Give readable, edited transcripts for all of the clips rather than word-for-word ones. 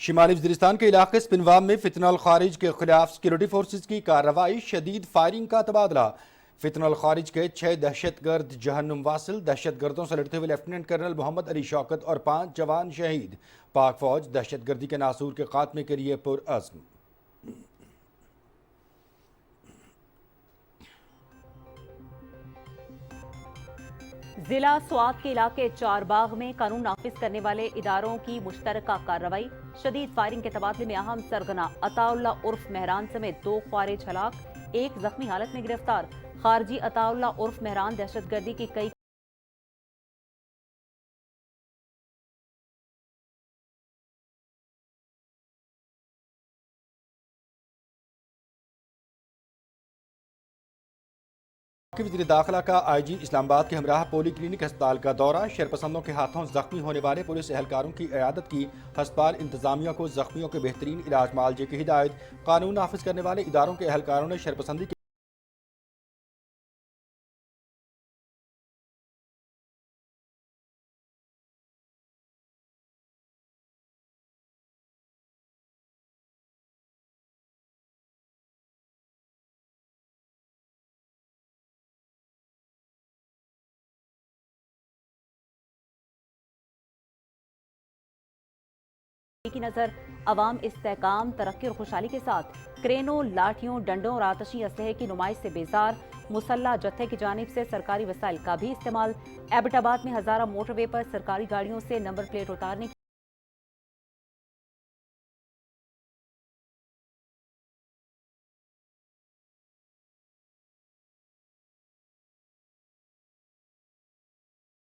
شمالی وزیرستان کے علاقے سپنوام میں فتنہ الخارج کے خلاف سیکورٹی فورسز کی کارروائی، شدید فائرنگ کا تبادلہ۔ فتنہ الخارج کے 6 دہشت گرد جہنم واصل، دہشت گردوں سے لڑتے ہوئے لیفٹیننٹ کرنل محمد علی شوکت اور 5 جوان شہید۔ پاک فوج دہشت گردی کے ناسور کے خاتمے کے لیے پرعزم۔ ضلع سوات کے علاقے چار باغ میں قانون نافذ کرنے والے اداروں کی مشترکہ کارروائی، شدید فائرنگ کے تبادلے میں اہم سرغنہ عطا اللہ عرف مہران سمیت 2 خوارج ہلاک، 1 زخمی حالت میں گرفتار۔ خارجی عطا اللہ عرف مہران دہشت گردی کی کئی وزیر داخلہ کا آئی جی اسلام آباد کے ہمراہ پولی کلینک ہسپتال کا دورہ، شرپسندوں کے ہاتھوں زخمی ہونے والے پولیس اہلکاروں کی عیادت کی۔ ہسپتال انتظامیہ کو زخمیوں کے بہترین علاج معالجے کی ہدایت۔ قانون نافذ کرنے والے اداروں کے اہلکاروں نے شرپسندی کی نظر عوام استحکام، ترقی اور خوشحالی کے ساتھ کرینوں، لاٹھیوں، ڈنڈوں اور آتشی اسلحے کی نمائش سے بیزار۔ مسلح جتھے کی جانب سے سرکاری وسائل کا بھی استعمال۔ ایبٹ آباد میں ہزارہ موٹر وے پر سرکاری گاڑیوں سے نمبر پلیٹ اتارنے کی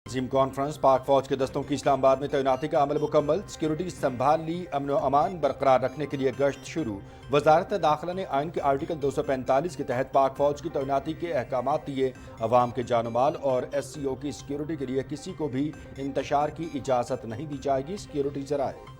عظیم کانفرنس۔ پاک فوج کے دستوں کی اسلام آباد میں تعیناتی کا عمل مکمل، سیکورٹی سنبھال لی، امن و امان برقرار رکھنے کے لیے گشت شروع۔ وزارت داخلہ نے آئین کے آرٹیکل 245 کے تحت پاک فوج کی تعیناتی کے احکامات دیے۔ عوام کے جان و مال اور ایس سی او کی سیکورٹی کے لیے کسی کو بھی انتشار کی اجازت نہیں دی جائے گی۔ سیکورٹی ذرائع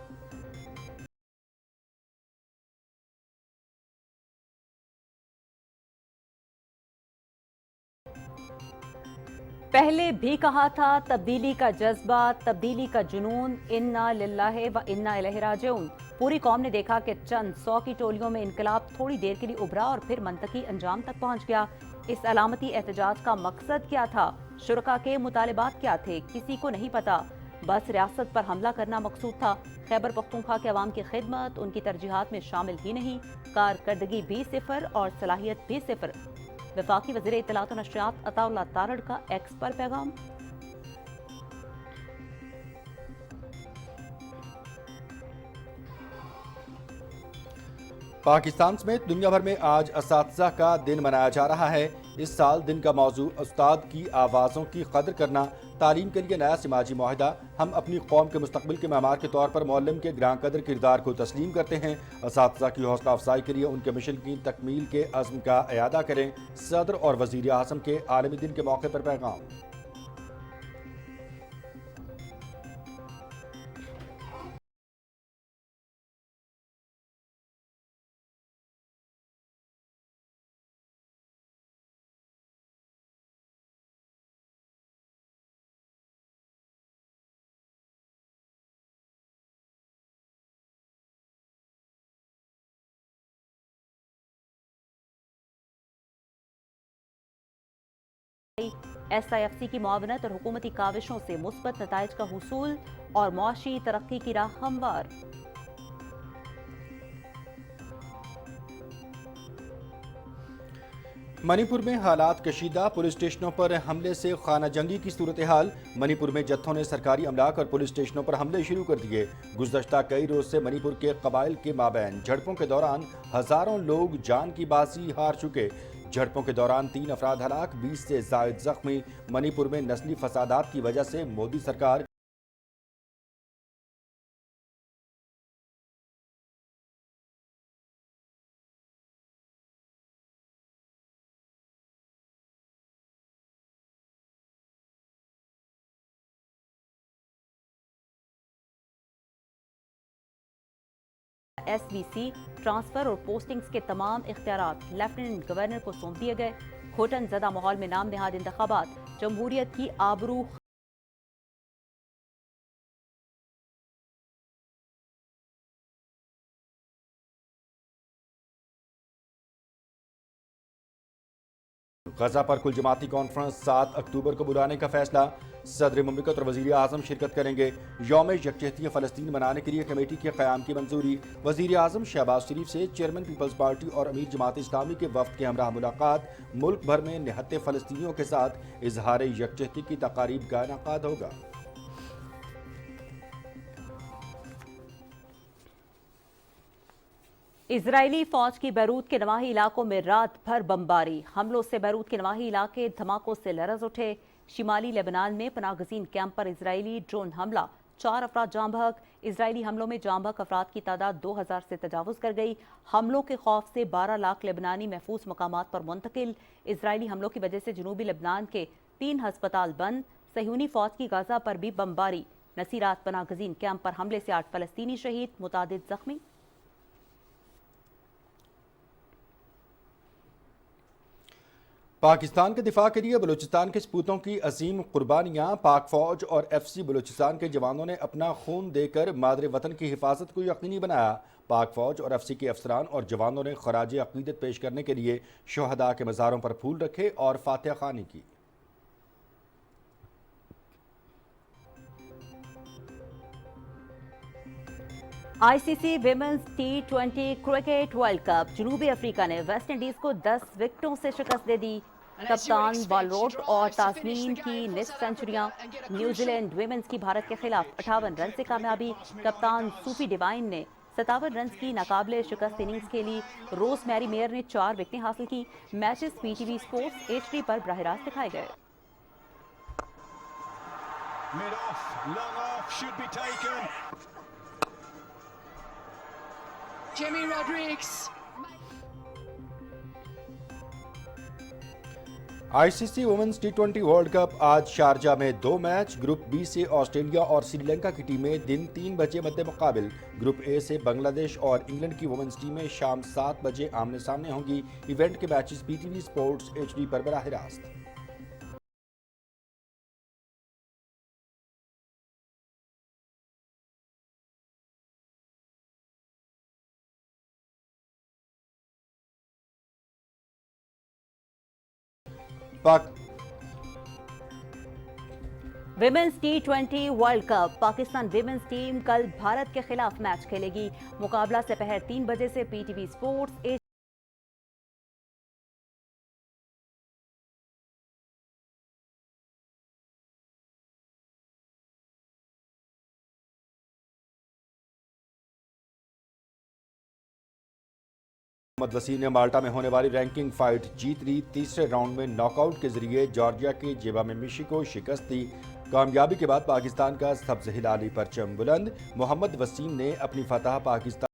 پہلے بھی کہا تھا، تبدیلی کا جذبہ، تبدیلی کا جنون، انا للہ و انا الیہ راجعون۔ پوری قوم نے دیکھا کہ چند 100 کی ٹولیوں میں انقلاب تھوڑی دیر کے لیے ابھرا اور پھر منطقی انجام تک پہنچ گیا۔ اس علامتی احتجاج کا مقصد کیا تھا؟ شرکاء کے مطالبات کیا تھے؟ کسی کو نہیں پتا، بس ریاست پر حملہ کرنا مقصود تھا۔ خیبر پختونخوا کے عوام کی خدمت ان کی ترجیحات میں شامل ہی نہیں، کارکردگی بھی صفر اور صلاحیت بھی صفر۔ وفاقی وزیر اطلاعات و نشریات عطا اللہ تارڑ کا ایکس پر پیغام۔ پاکستان سمیت دنیا بھر میں آج اساتذہ کا دن منایا جا رہا ہے۔ اس سال دن کا موضوع استاد کی آوازوں کی قدر کرنا، تعلیم کے لیے نیا سماجی معاہدہ۔ ہم اپنی قوم کے مستقبل کے معمار کے طور پر معلم کے گراں قدر کردار کو تسلیم کرتے ہیں۔ اساتذہ کی حوصلہ افزائی کے لیے ان کے مشن کی تکمیل کے عزم کا اعادہ کریں۔ صدر اور وزیر اعظم کے عالمی دن کے موقع پر پیغام۔ ایس آئی ایف سی کی معاونت اور حکومتی کاوشوں سے مثبت نتائج کا حصول اور معاشی ترقی کی راہ ہموار۔ منی پور میں حالات کشیدہ، پولیس اسٹیشنوں پر حملے سے خانہ جنگی کی صورتحال۔ منی پور میں جتھوں نے سرکاری املاک اور پولیس اسٹیشنوں پر حملے شروع کر دیے۔ گزشتہ کئی روز سے منی پور کے قبائل کے مابین جھڑپوں کے دوران ہزاروں لوگ جان کی بازی ہار چکے۔ جھڑپوں کے دوران 3 افراد ہلاک، 20 سے زائد زخمی۔ منی پور میں نسلی فسادات کی وجہ سے مودی سرکار ایس بی سی ٹرانسفر اور پوسٹنگز کے تمام اختیارات لیفٹیننٹ گورنر کو سونپ دیے گئے۔ گھٹن زدہ ماحول میں نام نہاد انتخابات، جمہوریت کی آبرو غزہ پر کل جماعتی کانفرنس 7 اکتوبر کو بلانے کا فیصلہ، صدر مملکت اور وزیر اعظم شرکت کریں گے۔ یوم یکجہتی فلسطین منانے کے لیے کمیٹی کے قیام کی منظوری، وزیر اعظم شہباز شریف سے چیئرمین پیپلز پارٹی اور امیر جماعت اسلامی کے وفد کے ہمراہ ملاقات، ملک بھر میں نہتے فلسطینیوں کے ساتھ اظہار یکجہتی کی تقاریب کا انعقاد ہوگا۔ اسرائیلی فوج کی بیروت کے نواحی علاقوں میں رات بھر بمباری، حملوں سے بیروت کے نواحی علاقے دھماکوں سے لرز اٹھے۔ شمالی لیبنان میں پناہ گزین کیمپ پر اسرائیلی ڈرون حملہ، 4 افراد جاں بحق۔ اسرائیلی حملوں میں جاں بحق افراد کی تعداد 2000 سے تجاوز کر گئی۔ حملوں کے خوف سے 12 لاکھ لیبنانی محفوظ مقامات پر منتقل۔ اسرائیلی حملوں کی وجہ سے جنوبی لیبنان کے 3 ہسپتال بند۔ صہیونی فوج کی غزہ پر بھی بمباری، نصیرات پناہ گزین کیمپ پر حملے سے 8 فلسطینی شہید، متعدد زخمی۔ پاکستان کے دفاع کے لیے بلوچستان کے سپوتوں کی عظیم قربانیاں، پاک فوج اور ایف سی بلوچستان کے جوانوں نے اپنا خون دے کر مادر وطن کی حفاظت کو یقینی بنایا۔ پاک فوج اور ایف سی کے افسران اور جوانوں نے خراج عقیدت پیش کرنے کے لیے شہداء کے مزاروں پر پھول رکھے اور فاتحہ خوانی کی۔ I C C women's T20 cricket world cup, جنوبی افریقہ نے ویسٹ انڈیز کو 10 وکٹوں سے شکست دے دی۔ کپتان والروٹ اور تازمین کی نصف سنچریاں، نیوزی لینڈ ویمنز کی بھارت کے خلاف 58 رن سے کامیابی۔ کپتان سوفی ڈیوائن نے 57 رنز کی ناقابل شکست اننگز کھیلی۔ روز میری میئر نے 4 وکٹیں حاصل کی۔ میچز پی ٹی وی سپورٹس HD پر براہ راست دکھائے گئے۔ Jimmy Rodriguez. آئی سی سی وومنز T20 ورلڈ کپ آج شارجہ میں 2 میچ، گروپ بی سے آسٹریلیا اور سری لنکا کی ٹیمیں دن 3 بجے مد مقابل، گروپ اے سے بنگلہ دیش اور انگلینڈ کی وومنز ٹیمیں شام 7 بجے آمنے سامنے ہوں گی۔ ایونٹ کے میچز پی ٹی وی سپورٹس HD پر براہ راست۔ Women's T20 world cup, Pakistan women's team کل بھارت کے خلاف میچ کھیلے گی۔ مقابلہ سپہر 3 بجے سے پی ٹی وی سپورٹس محمد وسیم نے مالٹا میں ہونے والی رینکنگ فائٹ جیت لی، تیسرے راؤنڈ میں ناک آؤٹ کے ذریعے جارجیا کے جیبا میں میشی کو شکست دی۔ کامیابی کے بعد پاکستان کا سبز ہلالی پرچم بلند، محمد وسیم نے اپنی فتح پاکستان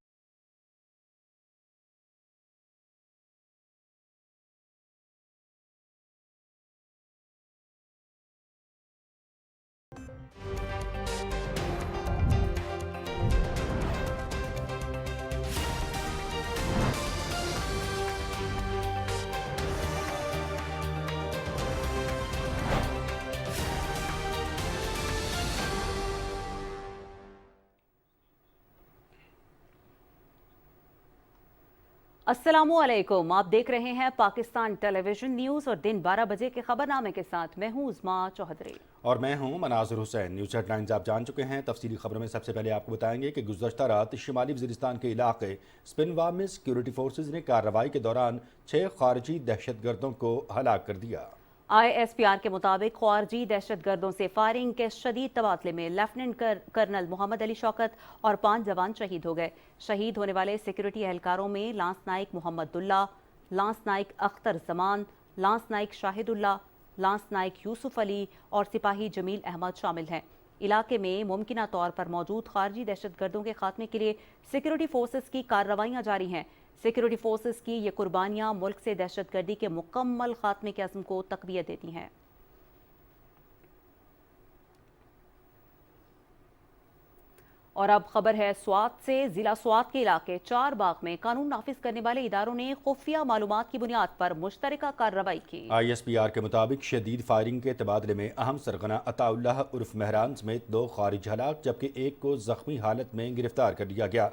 السلام علیکم، آپ دیکھ رہے ہیں پاکستان ٹیلی ویژن نیوز اور دن 12 بجے کے خبرنامے کے ساتھ میں ہوں عظما چوہدری اور میں ہوں مناظر حسین۔ نیوز ہیڈ لائنز آپ جان چکے ہیں، تفصیلی خبروں میں سب سے پہلے آپ کو بتائیں گے کہ گزشتہ رات شمالی وزیرستان کے علاقے سپنوا میں سیکیورٹی فورسز نے کارروائی کے دوران 6 خارجی دہشت گردوں کو ہلاک کر دیا۔ ISPR کے مطابق خارجی دہشت گردوں سے فائرنگ کے شدید تبادلے میں لیفٹیننٹ کرنل محمد علی شوکت اور 5 جوان شہید ہو گئے۔ شہید ہونے والے سیکیورٹی اہلکاروں میں لانس نائک محمد اللہ، لانس نائک اختر زمان، لانس نائک شاہد اللہ، لانس نائک یوسف علی اور سپاہی جمیل احمد شامل ہیں۔ علاقے میں ممکنہ طور پر موجود خارجی دہشت گردوں کے خاتمے کے لیے سیکیورٹی فورسز کی کارروائیاں جاری ہیں۔ سیکیورٹی فورسز کی یہ قربانیاں ملک سے دہشت گردی کے مکمل خاتمے کے عزم کو تقویت دیتی ہیں۔ اور اب خبر ہے سوات سے۔ ضلع سوات کے علاقے 4 باغ میں قانون نافذ کرنے والے اداروں نے خفیہ معلومات کی بنیاد پر مشترکہ کارروائی کی۔ ISPR کے مطابق شدید فائرنگ کے تبادلے میں اہم سرغنہ عطا اللہ عرف مہران سمیت 2 خارج ہلاک، جبکہ ایک کو زخمی حالت میں گرفتار کر لیا گیا۔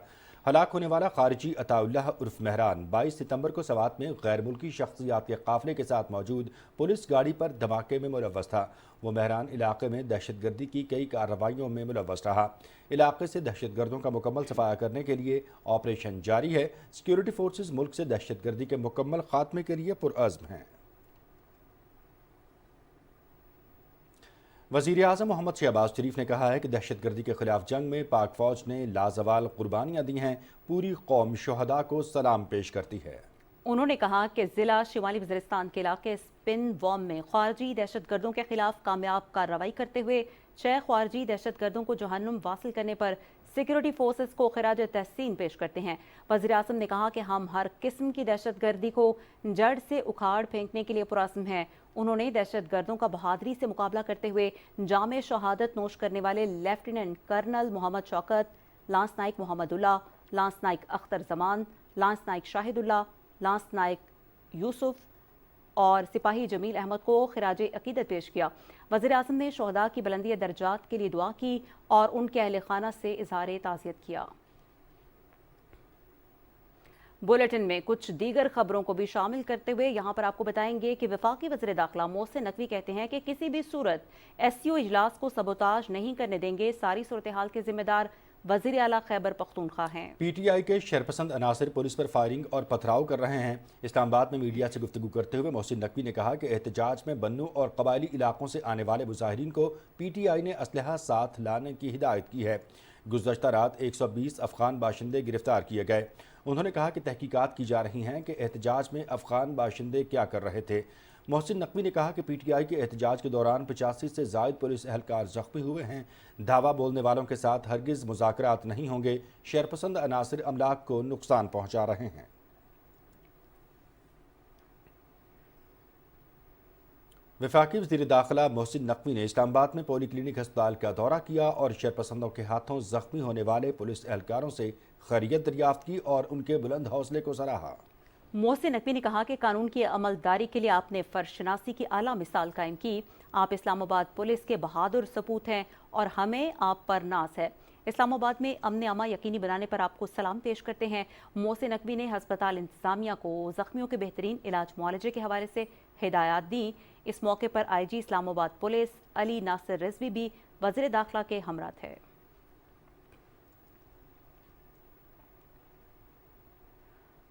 हलाक होने वाला खारिजी अताउल्लाह उर्फ मेहरान 22 सितंबर को सवात में गैर मुल्की शख्सियात के काफिले के साथ मौजूद पुलिस गाड़ी पर धमाके में मुलव्वस था। वो मेहरान इलाके में दहशतगर्दी की कई कार्रवाइयों में मुलव्वस रहा। इलाके से दहशतगर्दों का मुकम्मल सफाया करने के लिए ऑपरेशन जारी है। सिक्योरिटी फोर्सेज मुल्क से दहशतगर्दी के मुकम्मल खात्मे के लिए पुरअज़्म हैं। वज़ीर-ए-आज़म मोहम्मद शहबाज शरीफ ने कहा है कि दहशतगर्दी के खिलाफ जंग में पाक फ़ौज ने लाजवाल कुर्बानियाँ दी हैं। पूरी कौम शुहदा को सलाम पेश करती है। उन्होंने कहा कि ज़िला शिमाली वज़ीरिस्तान के इलाके स्पिन वॉम में ख़ारजी दहशतगर्दों के खिलाफ कामयाब कार्रवाई करते हुए 6 ख़ारजी दहशतगर्दों को जहन्नुम वासिल करने पर सिक्योरिटी फोर्सेस को खिराज तहसीन पेश करते हैं। वज़ीर-ए-आज़म ने कहा कि हम हर किस्म की दहशतगर्दी को जड़ से उखाड़ फेंकने के लिए पुरअज़्म हैं। उन्होंने दहशतगर्दों का बहादुरी से मुकाबला करते हुए जामे शहादत नोश करने वाले lieutenant colonel Mohammad Shaukat, lance naik Mohammadullah, lance naik Akhtar Zaman, lance naik Shahidullah, lance naik Yusuf और सिपाही जमील अहमद को खिराज अकीदत पेश किया। वज़ीर-ए-आज़म ने शोहदा की बुलंदी दर्जात के लिए दुआ की और उनके अहले खाना से इज़हार ताज़ियत किया। बुलेटिन में कुछ दीगर खबरों को भी शामिल करते हुए यहाँ पर आपको बताएंगे कि वफाकी वज़ीर दाखिला मोहसिन नकवी कहते हैं कि किसी भी सूरत SCO इजलास को सबोताज नहीं करने देंगे। सारी सूरत हाल के जिम्मेदार वज़ीर आला खैबर पख्तूनख्वा हैं। PTI के शरपसंद अनासर पुलिस पर फायरिंग और पथराव कर रहे हैं। इस्लामाबाद में मीडिया से गुफ्तगू करते हुए मोहसिन नकवी ने कहा कि एहतजाज में बन्नू और कबायली इलाकों से आने वाले मुजाहिरीन को PTI ने असलहा साथ लाने की हिदायत की है। गुज़श्ता रात 120 अफ़गान बाशिंदे गिरफ्तार किए गए। उन्होंने कहा कि तहकीकात की जा रही हैं कि एहतजाज में अफ़गान बाशिंदे क्या कर रहे थे। मोहसिन नकवी ने कहा कि PTI के एहतजाज के दौरान 85 से ज़ायद पुलिस एहलकार ज़ख्मी हुए हैं। धावा बोलने वालों के साथ हरगिज़ मुज़ाकरात नहीं होंगे। शरपसंद अनासर अमलाक को नुकसान पहुँचा रहे हैं। वफाकी वज़ीर दाखिला मोहसिन नकवी ने इस्लामाबाद में पोली क्लिनिक अस्पताल का दौरा किया और शरपसंदों के हाथों ज़ख्मी होने वाले पुलिस एहलकारों से खैरियत दरियाफ्त की और उनके बुलंद हौसले को सराहा। मोहसिन नकवी ने कहा कि कानून की अमलदारी के लिए आपने फर्शनासी की आला मिसाल कायम की। आप इस्लामाबाद पुलिस के बहादुर सपूत हैं और हमें आप पर नाज है। इस्लामाबाद में अमन अमा यकीनी बनाने पर आपको सलाम पेश करते हैं। मोहसिन नकवी ने हस्पताल इंतजामिया को जख्मियों के बेहतरीन इलाज मुआलजे के हवाले से हिदायत दी। इस मौके पर IG इस्लामाबाद पुलिस अली नासिर रिजवी भी वज़ीर दाखिला के हमरा थे।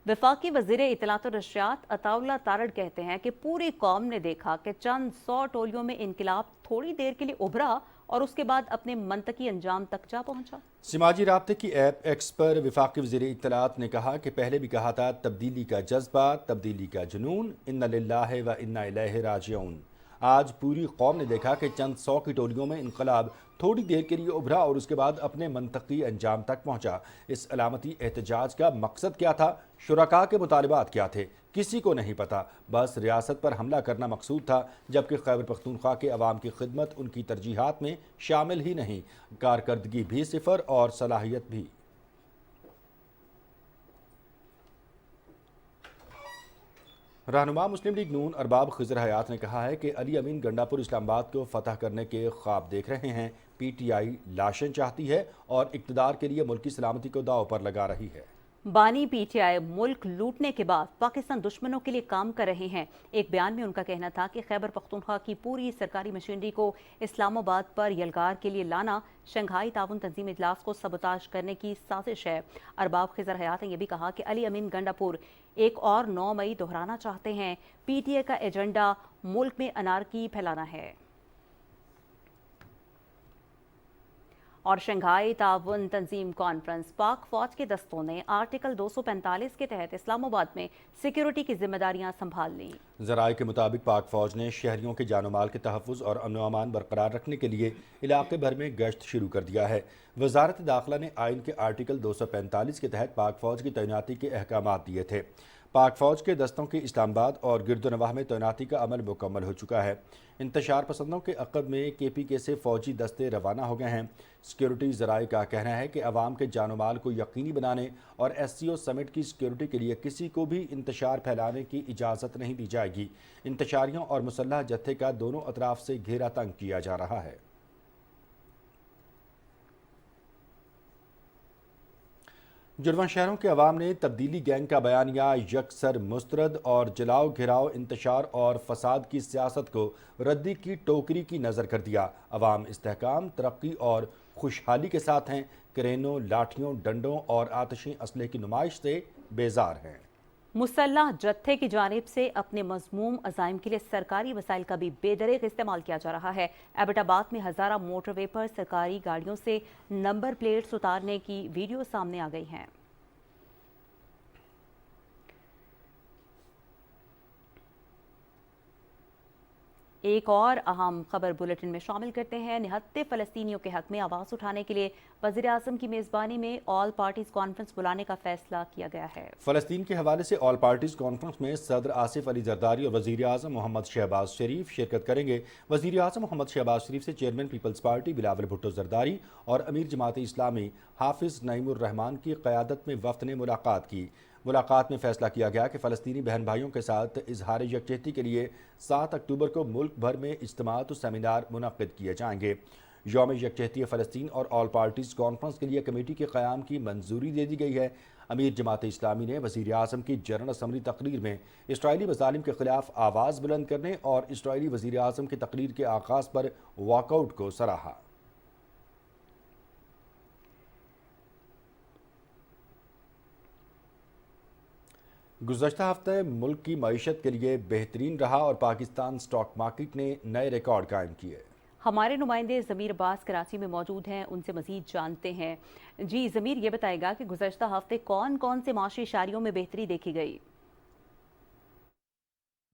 वफाकी वज़ीर इत्तलात और नशरियात अताउल्लाह तारड़ कहते हैं कि पूरी कौम ने देखा कि चंद 100 टोलियों में इनकलाब थोड़ी देर के लिए उभरा और उसके बाद अपने मंतकी अंजाम तक जा पहुंचा। समाजी राब्ते की ऐप X पर वफाकी वज़ीर इत्तलात ने कहा कि पहले भी कहा था, तब्दीली का जज्बा, तब्दीली का जुनून, इन्ना लिल्लाहि व इन्ना इलैहि राजिऊन। आज पूरी कौम ने देखा कि चंद 100 की टोलियों में इनकलाब थोड़ी देर के लिए उभरा और उसके बाद अपने मंतकी अंजाम तक पहुंचा। इस अलामती एहतजाज का मकसद क्या था, शुरका के मुतालिबात क्या थे, किसी को नहीं पता। बस रियासत पर हमला करना मकसूद था, जबकि खैबर पख्तूनख्वा के अवाम की खिदमत उनकी तरजीहात में शामिल ही नहीं। कारकर्दगी भी सिफर और सलाहियत भी। रहनुमा मुस्लिम लीग नून अरबाब खिज़र हयात ने कहा है कि अली अमीन गंडापुर इस्लामाबाद को फतह करने के ख्वाब देख रहे हैं। PTI लाशें चाहती है और इक़्तिदार के लिए मुल्की सलामती को दांव पर लगा रही है। बानी PTI मुल्क लूटने के बाद पाकिस्तान दुश्मनों के लिए काम कर रहे हैं। एक बयान में उनका कहना था कि खैबर पख्तूनख्वा की पूरी सरकारी मशीनरी को इस्लामाबाद पर यलगार के लिए लाना शंघाई ताउन तंजीम इजलास को सबोताज करने की साजिश है। अरबाब खिज़र हयात ने यह भी कहा कि अली अमीन गंडापुर एक और 9 मई दोहराना चाहते हैं। PTI का एजेंडा मुल्क में अनारकी फैलाना है। और शंघाई ताउन तंजीम कॉन्फ्रेंस पाक फौज के दस्तों ने आर्टिकल 245 के तहत इस्लामाबाद में सिक्योरिटी की जिम्मेदारियां संभाल लीं। ज़राए के मुताबिक पाक फौज ने शहरियों के जानो माल के तहफ़्फ़ुज़ और अमन अमान बरकरार रखने के लिए इलाके भर में गश्त शुरू कर दिया है। वज़ारत दाखिला ने आइन के आर्टिकल 245 के तहत पाक फौज की तैनाती के अहकामात दिए थे। पाक फौज के दस्तों की इस्लामाबाद और गिरदोनवाह में तैनाती का अमल मुकम्मल हो चुका है। इंतशार पसंदों के अक़ब में KPK से फ़ौजी दस्ते रवाना हो गए हैं। सिक्योरिटी ज़राए का कहना है कि अवाम के जानो माल को यकीनी बनाने और SCO समिट की सिक्योरिटी के लिए किसी को भी इंतशार फैलाने की इजाज़त नहीं दी जाएगी। इंतशारियों और मुसल्लह जत्थे का दोनों अतराफ से घेरा तंग किया जा रहा है। जुड़वां शहरों के अवाम ने तब्दीली गैंग का बयानिया यकसर मुस्तरद और जलाओ घिराओ इंतशार और फसाद की सियासत को रद्दी की टोकरी की नज़र कर दिया। अवाम इस्तेहकाम, तरक्की और खुशहाली के साथ हैं। क्रेनों, लाठियों, डंडों और आतिशी असलहे की नुमाइश से बेजार हैं। मुसल्लह जत्थे की जानिब से अपने मज़मूम अज़ाइम के लिए सरकारी वसाइल का भी बेदरेग इस्तेमाल किया जा रहा है। एबटाबाद में हज़ारा मोटरवे पर सरकारी गाड़ियों से नंबर प्लेट्स उतारने की वीडियो सामने आ गई हैं। एक और अहम खबर बुलेटिन में शामिल करते हैं। निहत्ते फ़लस्तीनियों के हक में आवाज़ उठाने के लिए वज़ीर आज़म की मेज़बानी में ऑल पार्टीज़ कॉन्फ्रेंस बुलाने का फैसला किया गया है। फ़लस्तीन के हवाले से ऑल पार्टीज़ कॉन्फ्रेंस में सदर आसिफ अली जरदारी और वज़ीर आज़म मोहम्मद शहबाज शरीफ शिरकत करेंगे। वज़ीर आज़म मोहम्मद शहबाज शरीफ से chairman peoples party Bilawal Bhutto Zardari और अमीर जमात इस्लामी हाफिज़ नईमुर रहमान की क़यादत में वफ़द ने मुलाकात की। मुलाकात में फ़ैसला किया गया कि फ़लस्तीनी बहन भाइयों के साथ इजहार यकजहती के लिए 7 अक्टूबर को मुल्क भर में इज्तिमात और सेमिनार मुनक़्क़िद किए जाएंगे। यौम यकजहती फ़लस्तीन और ऑल पार्टीज़ कॉन्फ्रेंस के लिए कमेटी के क़याम की मंजूरी दे दी गई है। अमीर जमात इस्लामी ने वज़ीर आज़म की जनरल असम्बली तकरीर में इसराइली मज़ालिम के ख़िलाफ़ आवाज़ बुलंद करने और इसराइली वज़ीर आज़म की तकरीर के आगाज़ पर वॉकआउट को सराहा। गुज़श्ता हफ्ते मुल्क की मईशत के लिए बेहतरीन रहा और पाकिस्तान स्टॉक मार्केट ने नए रिकॉर्ड कायम किए। हमारे नुमाइंदे ज़मीर अब्बास कराची में मौजूद हैं, उनसे मज़ीद जानते हैं। जी ज़मीर, ये बताएगा कि गुज़श्ता हफ्ते कौन कौन से माशी इशारियों में बेहतरी देखी गई?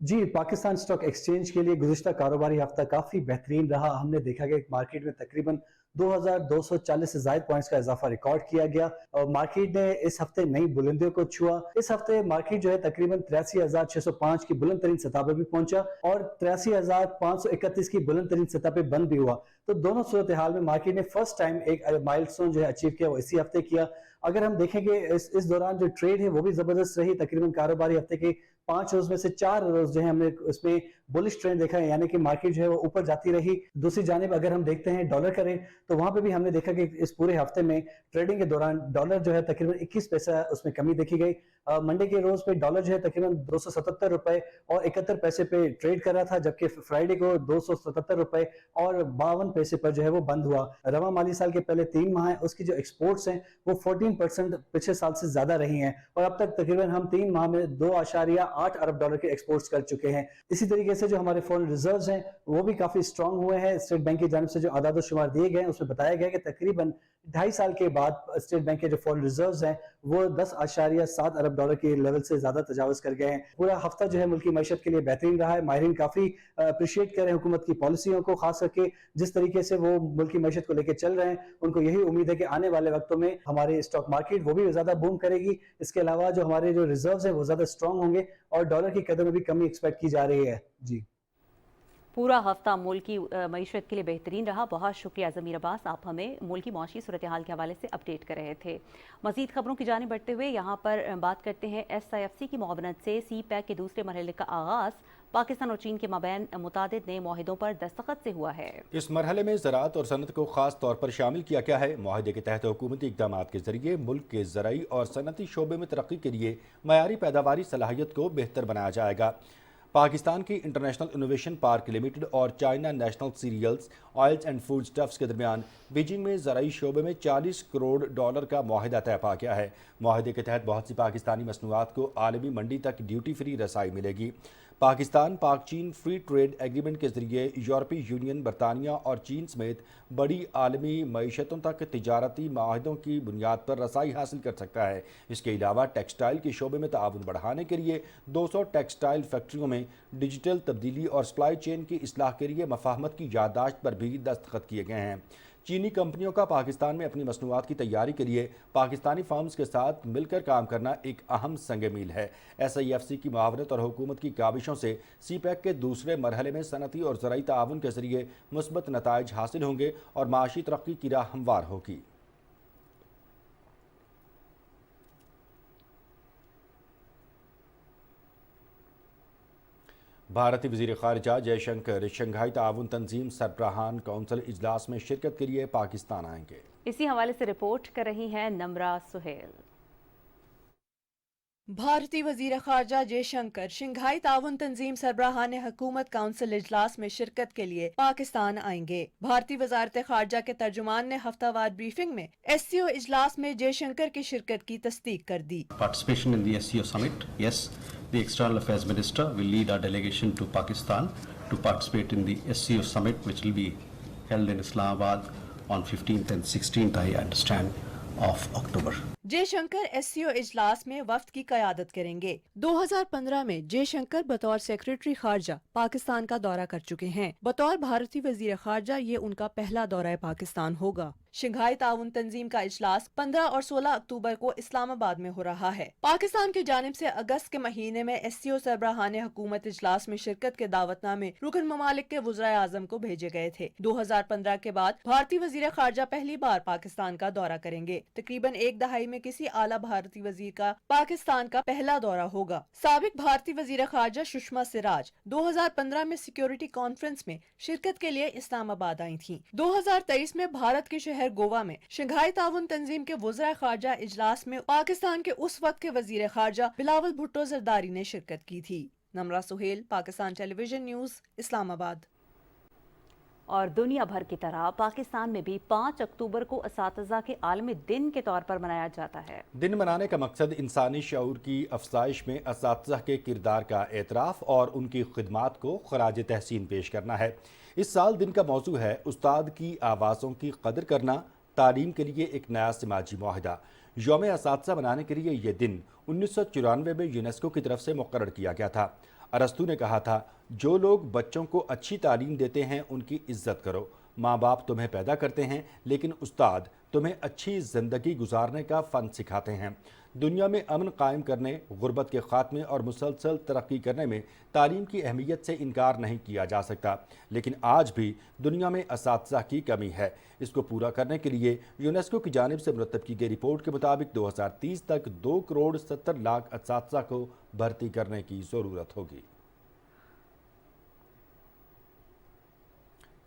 जी, पाकिस्तान स्टॉक एक्सचेंज के लिए गुज़िश्ता कारोबारी हफ्ता काफ़ी बेहतरीन रहा। हमने देखा कि मार्केट में तकरीबन 2240 से ज़ायद पॉइंट्स का इजाफा रिकॉर्ड किया गया और मार्केट ने इस हफ्ते नई बुलंदियों को छुआ। इस हफ्ते मार्केट जो है तकरीबन 83,605 की बुलंद तरीन सतह पर भी पहुंचा और 83,531 की बुलंद तरीन सतह पे बंद भी हुआ। तो दोनों सूरत हाल में मार्केट ने फर्स्ट टाइम एक माइलस्टोन जो है अचीव किया, वो इसी हफ्ते किया। अगर हम देखेंगे इस दौरान जो ट्रेड है वो भी जबरदस्त रही। तकरीबन कारोबारी हफ्ते के 5 रोज में से 4 रोज जो है हमने उसमें बुलिश ट्रेंड देखा है, यानी कि मार्केट जो है वो ऊपर जाती रही। दूसरी जानिब अगर हम देखते हैं डॉलर का रेट, तो वहां पे भी हमने देखा कि इस पूरे हफ्ते में ट्रेडिंग के दौरान डॉलर जो है तकरीबन 21 पैसा उसमें कमी देखी गई। मंडे के रोज पे डॉलर जो है तकरीबन 277 रुपए और 71 पैसे पे ट्रेड कर रहा था, जबकि फ्राइडे को 277 रुपए और 52 पैसे पर जो है वो बंद हुआ। रवा माली साल के पहले 3 माह है उसकी जो एक्सपोर्ट्स हैं वो 14% पिछले साल से ज्यादा रही हैं और अब तक तकरीबन हम 3 माह में 2.8 अरब डॉलर के एक्सपोर्ट्स कर चुके हैं। इसी तरीके से जो हमारे फॉरेन रिजर्व्स हैं वो भी काफी स्ट्रांग हुए हैं। स्टेट बैंक की जानिब से जो आदाद शुमार दिए गए हैं उसमें बताया गया कि तकरीबन 2.5 साल के बाद स्टेट बैंक के जो फॉरेन रिजर्व्स हैं वो 10.7 अरब डॉलर के लेवल से ज्यादा तजावज कर गए हैं। पूरा हफ्ता जो है मुल्क की मैशत के लिए बेहतरीन रहा है। माहिरीन काफी अप्रिशिएट कर रहे हैं हुकूमत की पॉलिसियों को, खास करके जिस तरीके से वो मुल्क की मैशत को लेकर चल रहे हैं। उनको यही उम्मीद है कि आने वाले वक्तों में हमारे स्टॉक मार्केट वो भी ज्यादा बूम करेगी। इसके अलावा जो हमारे जो रिजर्व्स हैं वो ज्यादा स्ट्रांग होंगे और डॉलर की कदर में भी कमी एक्सपेक्ट की जा रही है। जी, पूरा हफ्ता मुल्क की मईशत के लिए बेहतरीन रहा। बहुत शुक्रिया ज़मीर अब्बास, आप हमें मुल्क की मौशी सूरत हाल के हवाले से अपडेट कर रहे थे। मज़ीद खबरों की जानिब बढ़ते हुए यहाँ पर बात करते हैं SIFC की मुआवनत से CPEC के दूसरे मरहले का आगाज़ पाकिस्तान और चीन के माबैन मुतादिद नए मुआहिदों पर दस्तखत से हुआ है। इस मरहले में ज़राअत और सनत को खास तौर पर शामिल किया गया है। मुआहदे के तहत हुकूमती इक़दाम के जरिए मुल्क के ज़राई और सनती शोबे में तरक्की के लिए मयारी पैदावारी सलाहियत को बेहतर बनाया जाएगा। पाकिस्तान की इंटरनेशनल इनोवेशन पार्क लिमिटेड और China national cereals, oils and food stuffs के दरमियान बीजिंग में ज़राई शोबे में 40 करोड़ डॉलर का मुआहिदा तय पा गया है। मुआहिदे के तहत बहुत सी पाकिस्तानी मसनूआत को आलमी मंडी तक ड्यूटी फ्री रसाई मिलेगी। पाकिस्तान पाक चीन फ्री ट्रेड एग्रीमेंट के जरिए यूरोपीय यूनियन, बरतानिया और चीन समेत बड़ी आलमी मईशतों तक तिजारती माहिदों की बुनियाद पर रसाई हासिल कर सकता है। इसके अलावा टेक्सटाइल के शोबे में ताउन बढ़ाने के लिए 200 टेक्सटाइल फैक्ट्रियों में डिजिटल तब्दीली और सप्लाई चेन की इस्लाह के लिए मफाहमत की याददाश्त पर भी दस्तखत किए गए हैं। चीनी कंपनियों का पाकिस्तान में अपनी मसनूआत की तैयारी के लिए पाकिस्तानी फर्म्स के साथ मिलकर काम करना एक अहम संग मील है। SIFC की मुआवनत और हुकूमत की काविशों से CPEC के दूसरे मरहले में सनती और ज़राई ताउन के जरिए मुस्बत नताइज हासिल होंगे और माशी तरक्की की राह हमवार होगी। भारतीय वज़ीर ख़ारिजा जयशंकर शंघाई ताउन तंजीम सरबराहान कौंसिल इजलास में शिरकत के लिए पाकिस्तान आएंगे। इसी हवाले से रिपोर्ट कर रही हैं नम्रा सुहेल। भारतीय वजीर खारजा जयशंकर शंघाई ताउन तंजीम सरबराहान हुकूमत काउंसिल इजलास में शिरकत के लिए पाकिस्तान आएंगे। भारतीय वजारत खारजा के तर्जुमान ने हफ्तावार ब्रीफिंग में SCO इजलास में जयशंकर की शिरकत की तस्दीक कर दी। Participation in the SCO summit, yes, the External Affairs Minister will lead our delegation to Pakistan to participate in the SCO summit, which will be held in Islamabad on 15th and 16th, I understand, of October. Jaishankar SCO इजलास में वफ्द की क़यादत करेंगे। 2015 में जयशंकर बतौर secretary खारजा Pakistan का दौरा कर चुके हैं। बतौर भारतीय वजीर खारजा ये उनका पहला दौरा पाकिस्तान होगा। शंघाई ताउन तंजीम का इजलास 15 और 16 अक्टूबर को इस्लामाबाद में हो रहा है। पाकिस्तान की जानिब से अगस्त के महीने में SCO सरबराहान हुकूमत इजलास में शिरकत के दावतनामे रुकन ममालिक के वज़राए आज़म को भेजे गए थे। 2015 के बाद भारतीय वजीर खारजा पहली बार पाकिस्तान का दौरा करेंगे। तकरीबन एक दहाई में किसी आला भारतीय वजीर का पाकिस्तान का पहला दौरा होगा। साबिक भारतीय वजीर खारजा सुषमा सिराज 2015 में सिक्योरिटी कॉन्फ्रेंस में शिरकत के लिए इस्लामाबाद आई थीं। 2023 में भारत के शहर गोवा में शंघाई ताउन तंजीम के वज़राए खारजा इजलास में पाकिस्तान के उस वक्त के वजीर खारजा बिलावल भुट्टो जरदारी ने शिरकत की थी। Namra Suhail, Pakistan television news, Islamabad. और दुनिया भर की तरह पाकिस्तान में भी 5 अक्टूबर को असातिज़ा के आलमी दिन के तौर पर मनाया जाता है। दिन मनाने का मकसद इंसानी शऊर की अफजाइश में असातिज़ा के किरदार का एतराफ़ और उनकी खिदमात को खराज तहसीन पेश करना है। इस साल दिन का मौजू है उस्ताद की आवाज़ों की कदर करना, तालीम के लिए एक नया समाजी मुआहदा। यौम असातिज़ा मनाने के लिए ये दिन 1994 में यूनेस्को की तरफ से मुकर्रर किया गया था। अरस्तू ने कहा था, जो लोग बच्चों को अच्छी तालीम देते हैं उनकी इज्जत करो। माँ बाप तुम्हें पैदा करते हैं, लेकिन उस्ताद तुम्हें अच्छी ज़िंदगी गुजारने का फ़न सिखाते हैं। दुनिया में अमन कायम करने, गुर्बत के ख़ात्मे और मुसलसल तरक्की करने में तालीम की अहमियत से इनकार नहीं किया जा सकता, लेकिन आज भी दुनिया में असातिज़ा की कमी है। इसको पूरा करने के लिए यूनेस्को की जानिब से मुरतब की गई रिपोर्ट के मुताबिक 2030 तक 2 करोड़ 70 लाख असातिज़ा को भर्ती करने की ज़रूरत होगी।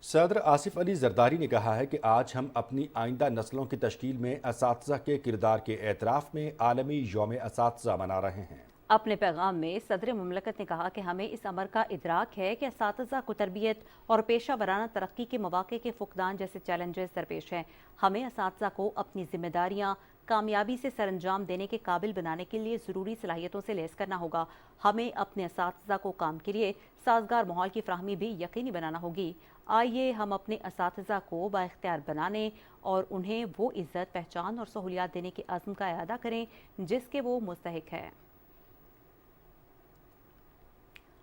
सदर आसिफ अली जरदारी ने कहा है कि आज हम अपनी आइंदा नस्लों की तश्कील में असातिज़ा के किरदार के एतराफ़ में आलमी यौम असातिज़ा मना रहे हैं। अपने पैगाम में सदर मुमलकत ने कहा कि हमें इस अमर का इदराक है कि असातिज़ा को तरबियत और पेशा वराना तरक्की के मौक़े के फुकदान जैसे चैलेंजेस दरपेश हैं। हमें असातिज़ा को अपनी जिम्मेदारियाँ कामयाबी से सरअंजाम देने के काबिल बनाने के लिए ज़रूरी सलाहियतों से लैस करना होगा। हमें अपने असातिज़ा को काम के लिए साजगार माहौल की फ्राहमी भी यकीनी बनाना होगी। आइए हम अपने असातिज़ा को बाइख्तियार बनाने और उन्हें वो इज़्ज़त, पहचान और सहूलियात देने के अज़्म का इरादा करें जिसके वो मुस्तहिक है।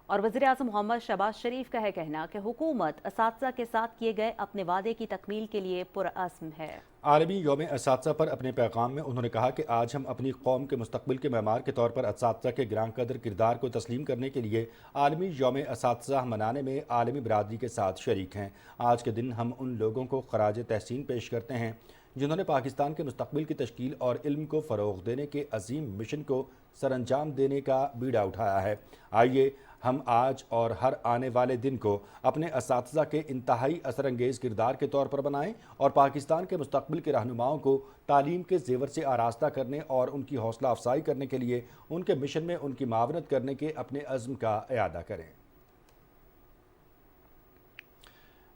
और वज़ीर-ए-आज़म मोहम्मद शहबाज शरीफ का है कहना कि हुकूमत असातिज़ा के साथ किए गए अपने वादे की तकमील के लिए पुरअज़्म है। आलमी यौम असातिज़ा पर अपने पैगाम में उन्होंने कहा कि आज हम अपनी कौम के मुस्तक़बिल के मेमार के तौर पर असातिज़ा के ग्रां कदर किरदार को तस्लीम करने के लिए आलमी यौम असातिज़ा मनाने में आलमी बरादरी के साथ शरीक हैं। आज के दिन हम उन लोगों को खराज तहसीन पेश करते हैं जिन्होंने पाकिस्तान के मुस्तक़बिल की तश्कील और इल्म को फ़रोग़ देने के अजीम मिशन को सरअंजाम देने का बीड़ा उठाया है। आइए हम आज और हर आने वाले दिन को अपने असातिज़ा के इंतहाई असरअंगेज़ किरदार के तौर पर बनाएं और पाकिस्तान के मुस्तक़बिल के रहनुमाओं को तालीम के ज़ेवर से आरास्ता करने और उनकी हौसला अफजाई करने के लिए उनके मिशन में उनकी मावनत करने के अपने अज़्म का इरादा करें।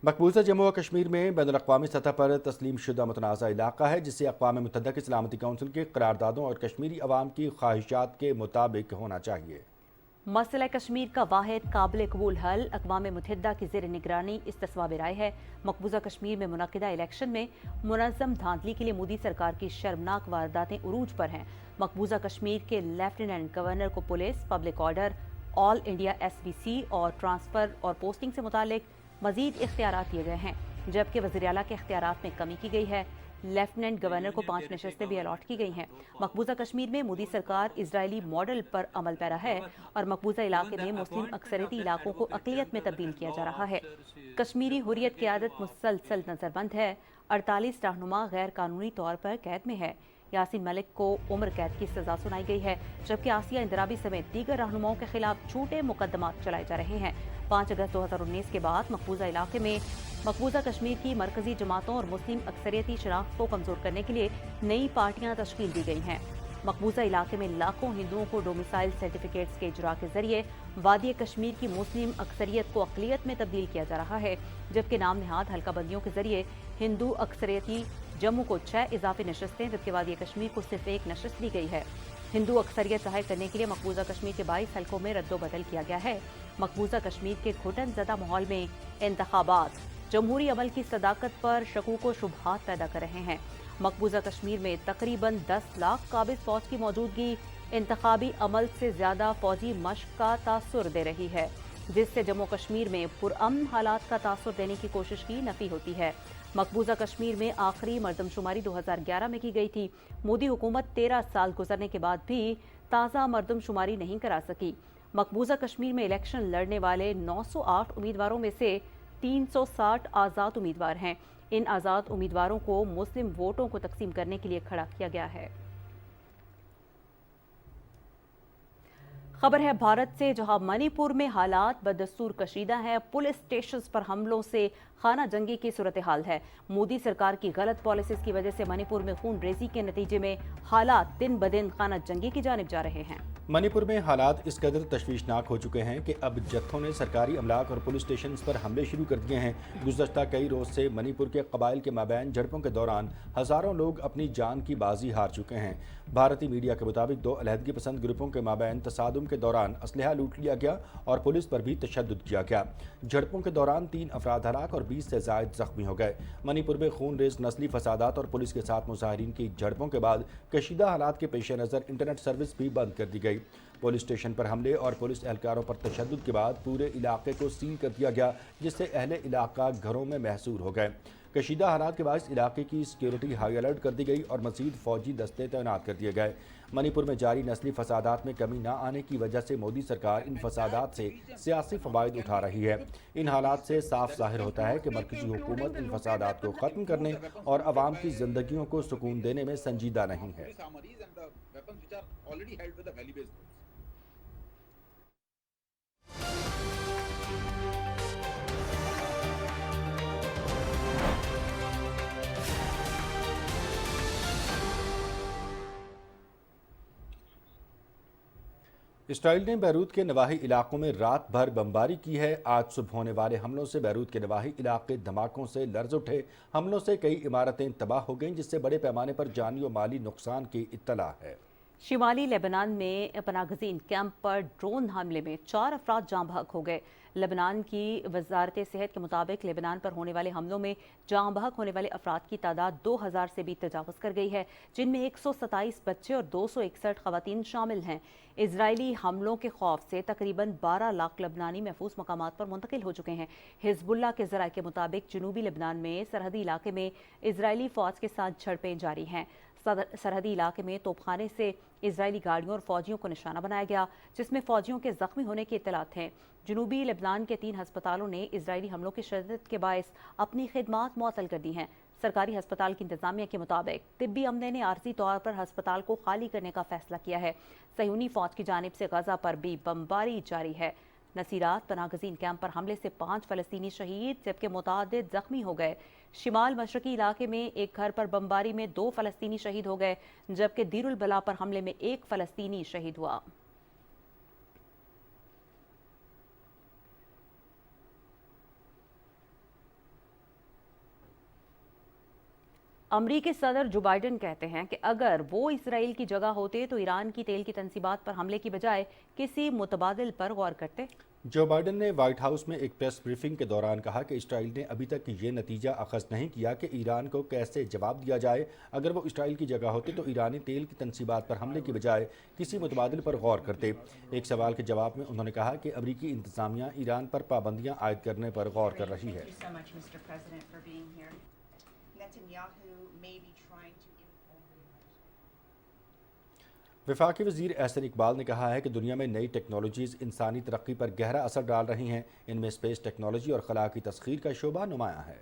मकबूजा जम्मू और कश्मीर में बैनुल-अक़वामी सतह पर तस्लीम शुदा मुतनाज़ा इलाका है जिसे अक़वाम मुत्तहिदा की सलामती कौंसिल के करारदादों और कश्मीरी अवाम की ख्वाहिशात के मुताबिक होना चाहिए। मसला कश्मीर का वाहिद काबिल कबूल हल अक़वाम मुत्तहिदा की ज़ेर निगरानी इस्तिस्वाब राय है। मकबूजा कश्मीर में मुनक़िदा इलेक्शन में मुनज़्ज़म धांधली के लिए मोदी सरकार की शर्मनाक वारदातें उरूज पर हैं। मकबूजा कश्मीर के लेफ्टिनेंट गवर्नर को police, public order, all India SBC और ट्रांसफ़र और पोस्टिंग से मुतालिक मज़ीद इख्तियारात दिए गए हैं, जबकि वज़ीर आला के इख्तियारात में कमी की गई है। लेफ्टिनेंट गवर्नर को 5 नशस्तें भी अलॉट की गई हैं। मकबूजा कश्मीर में मोदी सरकार इजरायली मॉडल पर अमल पैरा है और मकबूजा इलाके में मुस्लिम अक्सरियती इलाकों को अक़लियत में तब्दील किया जा रहा है। कश्मीरी हुर्रियत क़यादत मुसलसल नज़रबंद है। 48 रहनुमा गैर कानूनी तौर पर कैद में है। यासीन मलिक को उम्र कैद की सज़ा सुनाई गई है, जबकि आसिया इंदराबी समेत दीगर रहनुमाओं के खिलाफ झूठे मुकदमात चलाए जा रहे हैं। 5 अगस्त 2019 के बाद मकबूजा इलाके में मकबूजा कश्मीर की मरकजी जमातों और मुस्लिम अक्सरियती शनाख्त को कमज़ोर करने के लिए नई पार्टियां तश्कील दी गई हैं। मकबूजा इलाके में लाखों हिंदुओं को डोमिसाइल सर्टिफिकेट्स के इजरा के जरिए वादी कश्मीर की मुस्लिम अक्सरियत को अक़लियत में तब्दील किया जा रहा है, जबकि नाम नहाद हल्का बंदियों के जरिए हिंदू अक्सरियती जम्मू को 6 इजाफी नशस्तें जबकि वादी कश्मीर को सिर्फ 1 नशस्त दी गई है। हिंदू अक्सरियत ज़ाहिर करने के लिए मकबूजा कश्मीर के 22 हल्कों में रद्दोबदल किया गया है। मकबूजा कश्मीर के घुटन ज़दा माहौल में इंतखाबात जमहूरी अमल की सदाकत पर शकूक व शुबहात पैदा कर रहे हैं। मकबूजा कश्मीर में तकरीबन 10 लाख काबिज फौज की मौजूदगी इंतखाबी अमल से ज़्यादा फौजी मश्क का तासुर दे रही है, जिससे जम्मू कश्मीर में पुरअमन हालात का तासुर देने की कोशिश की नफी होती है। मकबूजा कश्मीर में आखिरी मरदमशुमारी 2011 में की गई थी। मोदी हुकूमत 13 साल गुजरने के बाद भी ताज़ा मरदमशुमारी नहीं करा सकी। मकबूजा कश्मीर में इलेक्शन लड़ने वाले 908 उम्मीदवारों में से 360 आज़ाद उम्मीदवार हैं। इन आज़ाद उम्मीदवारों को मुस्लिम वोटों को तकसीम करने के लिए खड़ा किया गया है। खबर है भारत से, जहां मणिपुर में हालात बदस्तूर कशीदा हैं। पुलिस स्टेशंस पर हमलों से खाना जंगी की सूरत हाल है। मोदी सरकार की गलत पॉलिसीज की वजह से मणिपुर में खून रेजी के नतीजे में हालात दिन ब दिन खाना जंगी की जानिब जा रहे हैं। मणिपुर में हालात इस कदर तशवीशनाक हो चुके हैं कि अब जत्थों ने सरकारी अमलाक और पुलिस स्टेशन पर हमले शुरू कर दिए हैं। गुज़श्ता कई रोज़ से मणिपुर के कबाइल के माबैन झड़पों के दौरान हज़ारों लोग अपनी जान की बाजी हार चुके हैं। भारतीय मीडिया के मुताबिक 2 अलहदगी पसंद ग्रुपों के माबैन तसादुम के दौरान असलहा लूट लिया गया और पुलिस पर भी तशद्दुद किया गया। झड़पों के दौरान 3 अफराद हलाक और 20 से ज़ायद ज़ख्मी हो गए। मणिपुर में खून रेज नस्ली फसादात और पुलिस के साथ मुजाहिरीन की झड़पों के बाद कशीदा हालात के पेश नज़र इंटरनेट सर्विस भी बंद कर दी गई। पुलिस स्टेशन पर हमले और पुलिस एहलकारों पर तशद्दुद के बाद पूरे इलाके को सील कर दिया गया, जिससे अहले इलाका घरों में महसूर हो गए। कशीदा हालात के बाद इलाके की सिक्योरिटी हाई अलर्ट कर दी गई और मज़ीद फौजी दस्ते तैनात कर दिए गए। मणिपुर में जारी नस्ली फसादात में कमी न आने की वजह से मोदी सरकार इन फसादात से सियासी फ़वाइद उठा रही है। इन हालात से साफ ज़ाहिर होता है कि मरकज़ी हुकूमत इन फसादात को ख़त्म करने और आवाम की ज़िंदगियों को सुकून देने में संजीदा नहीं है। इसराइल ने बैरूत के नवाही इलाकों में रात भर बमबारी की है। आज सुबह होने वाले हमलों से बैरूत के नवाही इलाके धमाकों से लर्ज उठे। हमलों से कई इमारतें तबाह हो गईं, जिससे बड़े पैमाने पर जानी और माली नुकसान की इत्तला है। शिमाली लेबनान में पनागज़ीन कैंप पर ड्रोन हमले में 4 अफराद जाँ बहक हो गए। लेबनान की वजारत सेहत के मुताबिक लेबनान पर होने वाले हमलों में जाँ बहक होने वाले अफराद की तादाद 2000 से भी तजावज़ कर गई है, जिनमें 127 बच्चे और 261 ख़वातीन शामिल हैं। इजरायली हमलों के खौफ से तकरीबन 12 लाख लबनानी महफूज मकामात पर मुंतकिल हो चुके हैं। हिजबुल्लाह के ज़राए के मुताबिक जनूबी लेबनान में सरहदी इलाके में इजरायली फ़ौज के साथ झड़पें जारी हैं। सरहदी इलाके में तोपखाने से इजरायली गाड़ियों और फौजियों को निशाना बनाया गया, जिसमें फौजियों के जख्मी होने की इत्तलात हैं। जनूबी लेबनान के 3 हस्पतालों ने इजरायली हमलों की शिद्दत के बायस अपनी खिदमात मुअत्तल कर दी हैं। सरकारी हस्पताल की इंतजामिया के मुताबिक तिब्बी अमले ने आर्जी तौर पर हस्पताल को खाली करने का फैसला किया है। सयूनी फौज की जानिब से गजा पर भी बमबारी जारी है। नसीरात पनागज़ीन कैंप पर हमले से 5 फ़लस्तीनी शहीद जबकि मुतादिद जख्मी हो गए। शिमाल मशरकी इलाके में एक घर पर बमबारी में 2 फ़लस्तीनी शहीद हो गए, जबकि दीरुल बला पर हमले में 1 फ़लस्तीनी शहीद हुआ। अमरीकी सदर जो बाइडन कहते हैं कि अगर वो इसराइल की जगह होते तो ईरान की तेल की तंसीबात पर हमले की बजाय किसी मुतबादिल पर गौर करते। जो बाइडन ने व्हाइट हाउस में एक प्रेस ब्रीफिंग के दौरान कहा कि इसराइल ने अभी तक ये नतीजा अखज़ नहीं किया कि ईरान को कैसे जवाब दिया जाए। अगर वो इसराइल की जगह होते तो ईरानी तेल की तंसीबात पर हमले की बजाय किसी मुतबादिल पर गौर करते। एक सवाल के जवाब में उन्होंने कहा कि अमरीकी इंतज़ामिया ईरान पर पाबंदियाँ आयद करने पर गौर कर रही है। वफाकी वज़ीर एहसन इकबाल ने कहा है कि दुनिया में नई टेक्नोलॉजीज़ इंसानी तरक्की पर गहरा असर डाल रही हैं। इनमें स्पेस टेक्नोलॉजी और खला की तस्खीर का शोबा नुमाया है।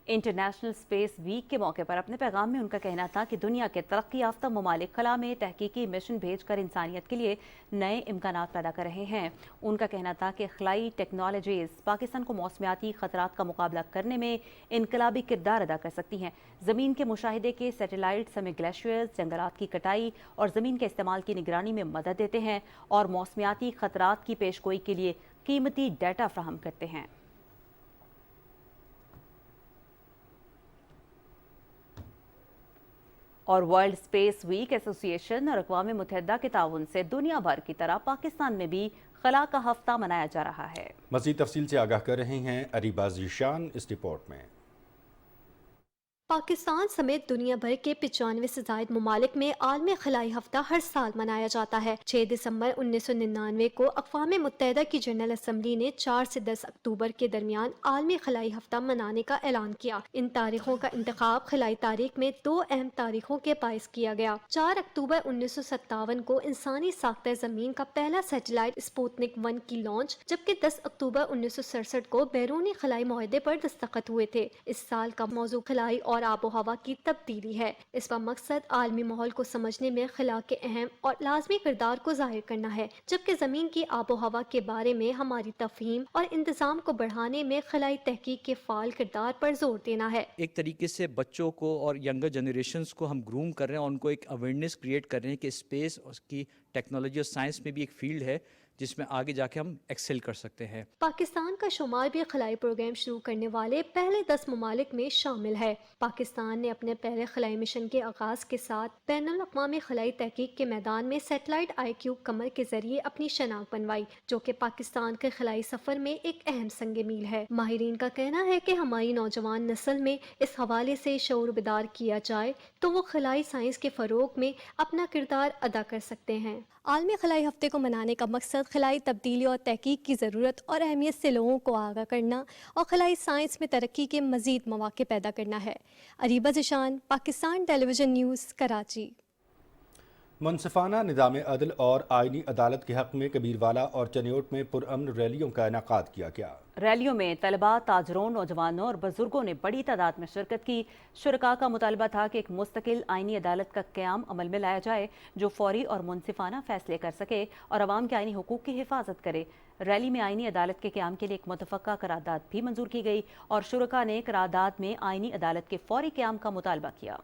इंटरनेशनल स्पेस वीक के मौके पर अपने पैगाम में उनका कहना था कि दुनिया के तरक्की याफ्ता ममालिक खला में तहकीकी मिशन भेजकर इंसानियत के लिए नए इम्कानात पैदा कर रहे हैं। उनका कहना था कि खलाई टेक्नोलॉजीज पाकिस्तान को मौसमियाती खतरात का मुकाबला करने में इनकलाबी किरदार अदा कर सकती हैं। ज़मीन के मुशाहिदे के सैटेलाइट हमें ग्लेशियर्स, जंगलात की कटाई और ज़मीन के इस्तेमाल की निगरानी में मदद देते हैं और मौसमियाती खतरात की पेशगोई के लिए कीमती डाटा फ्राहम करते हैं। और वर्ल्ड स्पेस वीक एसोसिएशन और अक़वाम मुत्तहिदा के ताउन से दुनिया भर की तरह पाकिस्तान में भी खला का हफ्ता मनाया जा रहा है। मज़ीद तफसील से आगाह कर रहे हैं अरीबा ज़ीशान इस रिपोर्ट में। पाकिस्तान समेत दुनिया भर के 95 से ज़ायद ममालिक में आलमी खलाई हफ्ता हर साल मनाया जाता है। 6 दिसंबर 1999 को अक़वाम मुत्तहिदा की जनरल असम्बली ने 4 से 10 अक्टूबर के दरमियान आलमी खलाई हफ्ता मनाने का ऐलान किया। इन तारीखों का इंतखाब खलाई तारीख में 2 अहम तारीखों के बाइस किया गया। 4 अक्टूबर 1957 को इंसानी साख्ता ज़मीन का पहला सैटेलाइट स्पुतनिक 1 की लॉन्च, जबकि 10 अक्टूबर 1967 को बैरूनी खलाई मुआहदे पर दस्तखत हुए थे। इस साल का मौजू खलाई और आबो हवा की तब्दीली है। इसका मकसद आलमी माहौल को समझने में खला के अहम और लाजमी किरदार को जाहिर करना है, जबकि ज़मीन की आबो हवा के बारे में हमारी तफहीम और इंतजाम को बढ़ाने में खलाई तहकीक के फाल किरदार पर जोर देना है। एक तरीके से बच्चों को और यंगर जनरेशन्स को हम ग्रूम कर रहे हैं और उनको एक अवेयरनेस क्रिएट कर रहे हैं कि स्पेस की टेक्नोलॉजी और साइंस में भी एक फील्ड है जिसमें आगे जाके हम एक्सेल कर सकते हैं। पाकिस्तान का शुमार भी खलाई प्रोग्राम शुरू करने वाले पहले 10 ममालिक में शामिल है। पाकिस्तान ने अपने पहले खलाई मिशन के आगाज के साथ बैनुल अक़वामी खलाई तहकीक के मैदान में सैटेलाइट IQ कमर के जरिए अपनी शनाख्त बनवाई, जो कि पाकिस्तान के खलाई सफर में एक अहम संग मील है। माहिरीन का कहना है कि हमारी नौजवान नस्ल में इस हवाले से शऊर बेदार किया जाए तो वो खलाई साइंस के फरोग में अपना किरदार अदा कर सकते हैं। आलमी खलाई हफ्ते को मनाने का मकसद खलाई तब्दीली और तहकीक की ज़रूरत और अहमियत से लोगों को आगाह करना और खलाई साइंस में तरक्की के मज़ीद मौक़े पैदा करना है। Areeba Zeeshan, Pakistan television news, Karachi. मुनसिफाना निज़ाम अदल और आइनी अदालत के हक़ में कबीरवाला और चनियोट में पुरअमन रैलियों का इनेकाद किया गया। रैलियों में तलबा, ताजरों, नौजवानों और बुजुर्गों ने बड़ी तादाद में शिरकत की। शुरका का मुतालबा था कि एक मुस्तकिल आइनी अदालत का क़याम अमल में लाया जाए जो फौरी और मुनसिफाना फैसले कर सके और अवाम के आइनी हुकूक की हिफाजत करे। रैली में आइनी अदालत के क़याम के लिए एक मुतफ़क्का करारदाद भी मंजूर की गई और शुरका ने करारदाद में आइनी अदालत के फौरी क़याम का मुतालबा किया।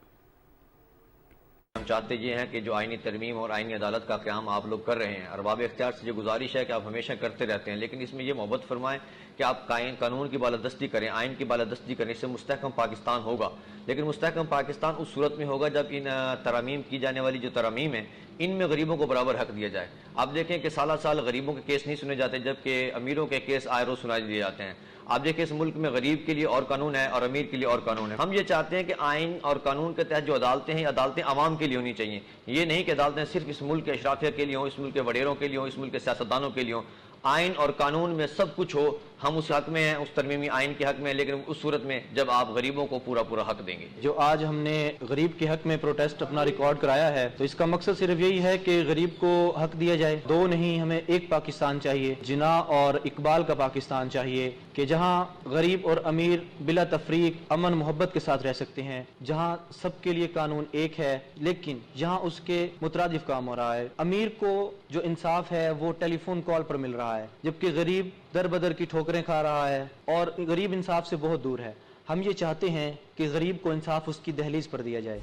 हम चाहते ये हैं कि जो आइनी तरमीम और आइनी अदालत का क़याम आप लोग कर रहे हैं, अरबाब इख्तियार से जो गुजारिश है कि आप हमेशा करते रहते हैं, लेकिन इसमें ये मोहब्बत फरमाएं कि आप कानून की बालादस्ती करें, आइन की बालादस्ती करें। इससे मुस्तहकम पाकिस्तान होगा, लेकिन मुस्तहकम पाकिस्तान उस सूरत में होगा जब इन तरामीम की जाने वाली जो तरामीम है इनमें गरीबों को बराबर हक दिया जाए। आप देखें कि साल साल गरीबों के केस नहीं सुने जाते, जबकि अमीरों के केस आए रोज सुनाई दिए जाते हैं। आप देखिए इस मुल्क में गरीब के लिए और कानून है और अमीर के लिए और कानून है। हम ये चाहते हैं कि आइन और कानून के तहत जो अदालतें हैं, अदालतें आवाम के लिए होनी चाहिए। ये नहीं कि अदालतें सिर्फ इस मुल्क के अशराफिया के लिए हों, इस मुल्क के वडेरों के लिए हों, इस मुल्क के सियासतदानों के लिए हों। आइन और कानून में सब कुछ हो, हम उस हक में हैं, उस तरमीमी आइन के हक में, लेकिन उस सूरत में जब आप गरीबों को पूरा पूरा हक देंगे। जो आज हमने गरीब के हक में प्रोटेस्ट अपना रिकॉर्ड कराया है, तो इसका मकसद सिर्फ यही है कि गरीब को हक दिया जाए। दो नहीं, हमें एक पाकिस्तान चाहिए, जिना और इकबाल का पाकिस्तान चाहिए, कि जहाँ गरीब और अमीर बिला तफरीक अमन मोहब्बत के साथ रह सकते हैं, जहाँ सबके लिए कानून एक है, लेकिन जहाँ उसके मुतरादिफ काम हो रहा है। अमीर को जो इंसाफ है वो टेलीफोन कॉल पर मिल रहा है, जबकि गरीब दर बदर की ठोकरें खा रहा है और गरीब इंसाफ से बहुत दूर है। हम ये चाहते हैं कि गरीब को इंसाफ उसकी दहलीज पर दिया जाए।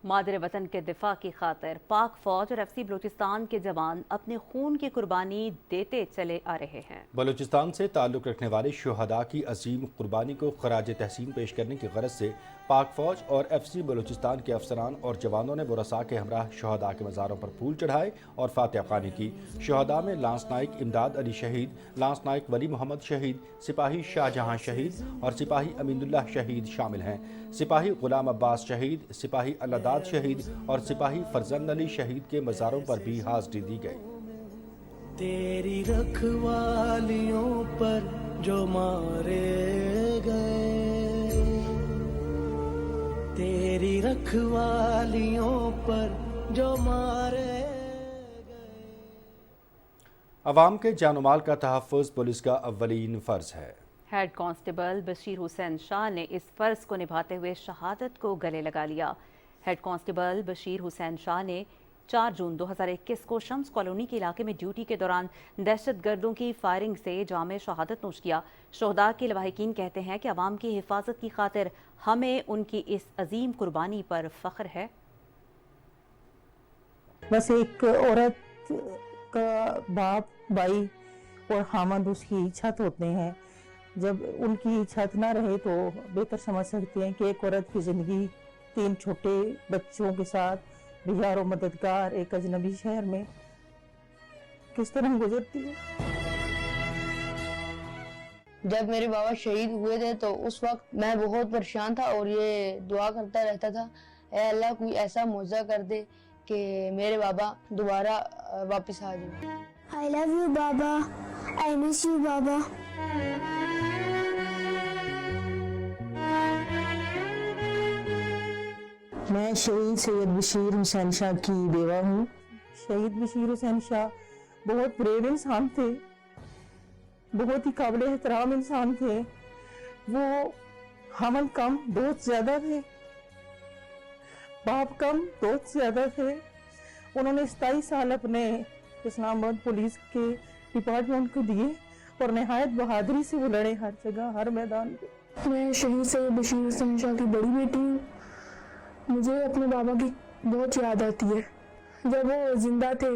मादरे वतन के दिफा की खातिर पाक फौज और FC बलूचिस्तान के जवान अपने खून की कुर्बानी देते चले आ रहे हैं। बलूचिस्तान से ताल्लुक़ रखने वाले शुहदा की अजीम कुर्बानी को खराज तहसीन पेश करने की गरज से पाक फौज और FC बलूचिस्तान के अफसरान और जवानों ने बुरसा के हमरा शुहदा के मज़ारों पर फूल चढ़ाए और फातिहा ख़्वानी की। शुहदा में लांस नाइक इमदाद अली शहीद, लांस नाइक वली मोहम्मद शहीद, सिपाही शाहजहां शहीद और सिपाही अमीनुल्लाह शहीद शामिल हैं। सिपाही गुलाम अब्बास शहीद, सिपाही अल्लादाद शहीद और सिपाही फरजंद अली शहीद के मज़ारों पर भी हाज़री दी गई। तेरी रखवालियों पर जो मारे गए, तेरी रखवालियों पर जो मारे गए। अवाम के जान माल का तहफ़्फ़ुज़ पुलिस का अव्वलीन फ़र्ज़ है। हेड कांस्टेबल बशीर हुसैन शाह ने इस फ़र्ज़ को निभाते हुए शहादत को गले लगा लिया। हेड कांस्टेबल बशीर हुसैन शाह ने 4 जून 2021 को शम्स कॉलोनी के इलाके में ड्यूटी के दौरान दहशतगर्दों की फायरिंग से जामे शहादत नोश किया। शोहदा के लवाहिकीन कहते हैं कि अवाम की हिफाजत की खातिर हमें उनकी इस अजीम कुर्बानी पर फ़ख्र है। बस एक औरत का बाप, भाई और खामद उसकी छत होते हैं। जब उनकी छत ना रहे तो बेहतर समझ सकते हैं कि एक औरत की ज़िंदगी 3 छोटे बच्चों के साथ बेजार और मददगार एक अजनबी शहर में किस तरह गुजरती है। जब मेरे बाबा शहीद हुए थे तो उस वक्त मैं बहुत परेशान था और ये दुआ करता रहता था, ऐ अल्लाह कोई ऐसा मौजा कर दे कि मेरे बाबा दोबारा वापस आ जाए। I love you Baba, I miss you बाबा। मैं शहीद सैयद बशीर हुसैन शाह की बेवा हूँ। शहीद बशीर हुसैन शाह बहुत ब्रेव इंसान थे, बहुत ही काबिल एहतराम इंसान थे। वो हमल कम दोस्त ज्यादा थे, बाप कम दोस्त ज्यादा थे। उन्होंने 27 साल अपने इस्लामाबाद पुलिस के डिपार्टमेंट को दिए और नहायत बहादुरी से वो लड़े हर जगह, हर मैदान पे। मैं शहीद सैयद बशीर हुसैन शाह की बड़ी बेटी हूँ। मुझे अपने बाबा की बहुत याद आती है। जब वो जिंदा थे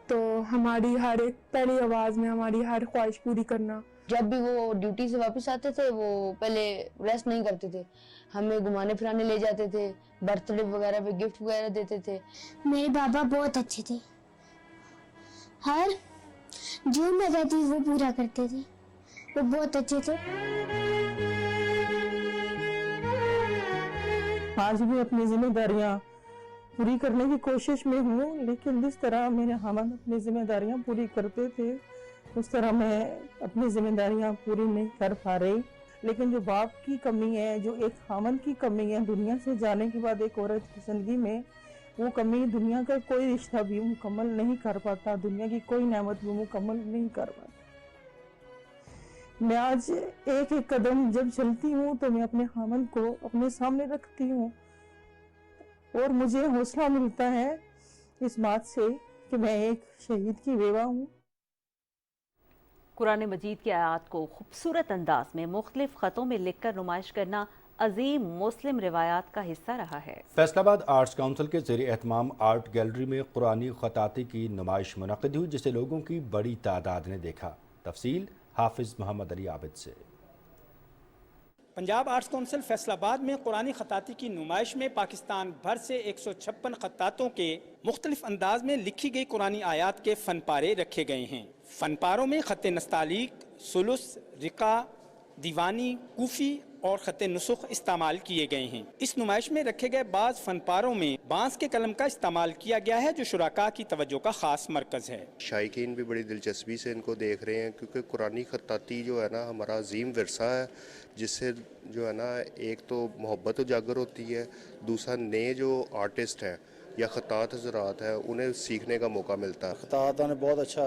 तो हमारी हर एक पहली आवाज में हमारी हर ख्वाहिश पूरी करना। जब भी वो ड्यूटी से वापस आते थे वो पहले रेस्ट नहीं करते थे, हमें घुमाने फिराने ले जाते थे, बर्थडे वगैरह पे गिफ्ट वगैरह देते थे। मेरे बाबा बहुत अच्छे थे, हर जो मैं कहती वो पूरा करते थे, वो बहुत अच्छे थे। आज भी अपनी जिम्मेदारियां पूरी करने की कोशिश में हूँ, लेकिन जिस तरह मेरे हमद अपनी जिम्मेदारियां पूरी करते थे उस तरह मैं अपनी जिम्मेदारियां पूरी नहीं कर पा रही। लेकिन जो बाप की कमी है, जो एक हमद की कमी है दुनिया से जाने के बाद एक औरत की जिंदगी में, वो कमी दुनिया का कोई रिश्ता भी मुकम्मल नहीं कर पाता, दुनिया की कोई नेमत भी मुकम्मल नहीं कर पाता। मैं आज एक एक कदम जब चलती हूँ तो मैं अपने हमद को अपने सामने रखती हूँ और मुझे हौसला मिलता है इस बात से कि मैं एक शहीद की बेवा हूँ। कुरान मजीद की आयत को खूबसूरत अंदाज में मुख्तलिफ ख़तों में लिख कर नुमाइश करना अजीम मुस्लिम रिवायात का हिस्सा रहा है। फैसलाबाद आर्ट्स काउंसिल के ज़ेर एहतमाम आर्ट गैलरी में कुरानी ख़ताती की नुमाइश मुनक़िद हुई, जिसे लोगों की बड़ी तादाद ने देखा। तफसील हाफिज़ मोहम्मद अली आबिद से। पंजाब आर्ट्स काउंसिल फैसलाबाद में कुरानी ख़ताती की नुमाइश में पाकिस्तान भर से 156 ख़त्तातों के मुख्तलिफ अंदाज में लिखी गई कुरानी आयात के फ़न पारे रखे गए हैं। फ़न पारों में ख़त नस्तालीक, सुलुस, रिका, दीवानी, कूफ़ी और ख़त नुसुख इस्तेमाल किए गए हैं। इस नुमाइश में रखे गए बाज़ फ़न पारों में बांस के कलम का इस्तेमाल किया गया है, जो शुराका की तवज्जो का ख़ास मरकज़ है। शायकीन भी बड़ी दिलचस्पी से इनको देख रहे हैं, क्योंकि कुरानी ख़त्ताती जो है ना हमारा अजीम विरसा है, जिससे जो है ना एक तो मोहब्बत उजागर होती है, दूसरा नए जो आर्टिस्ट हैं या ख़त्तात हज़रात हैं उन्हें सीखने का मौका मिलता है। ख़त्तातां ने बहुत अच्छा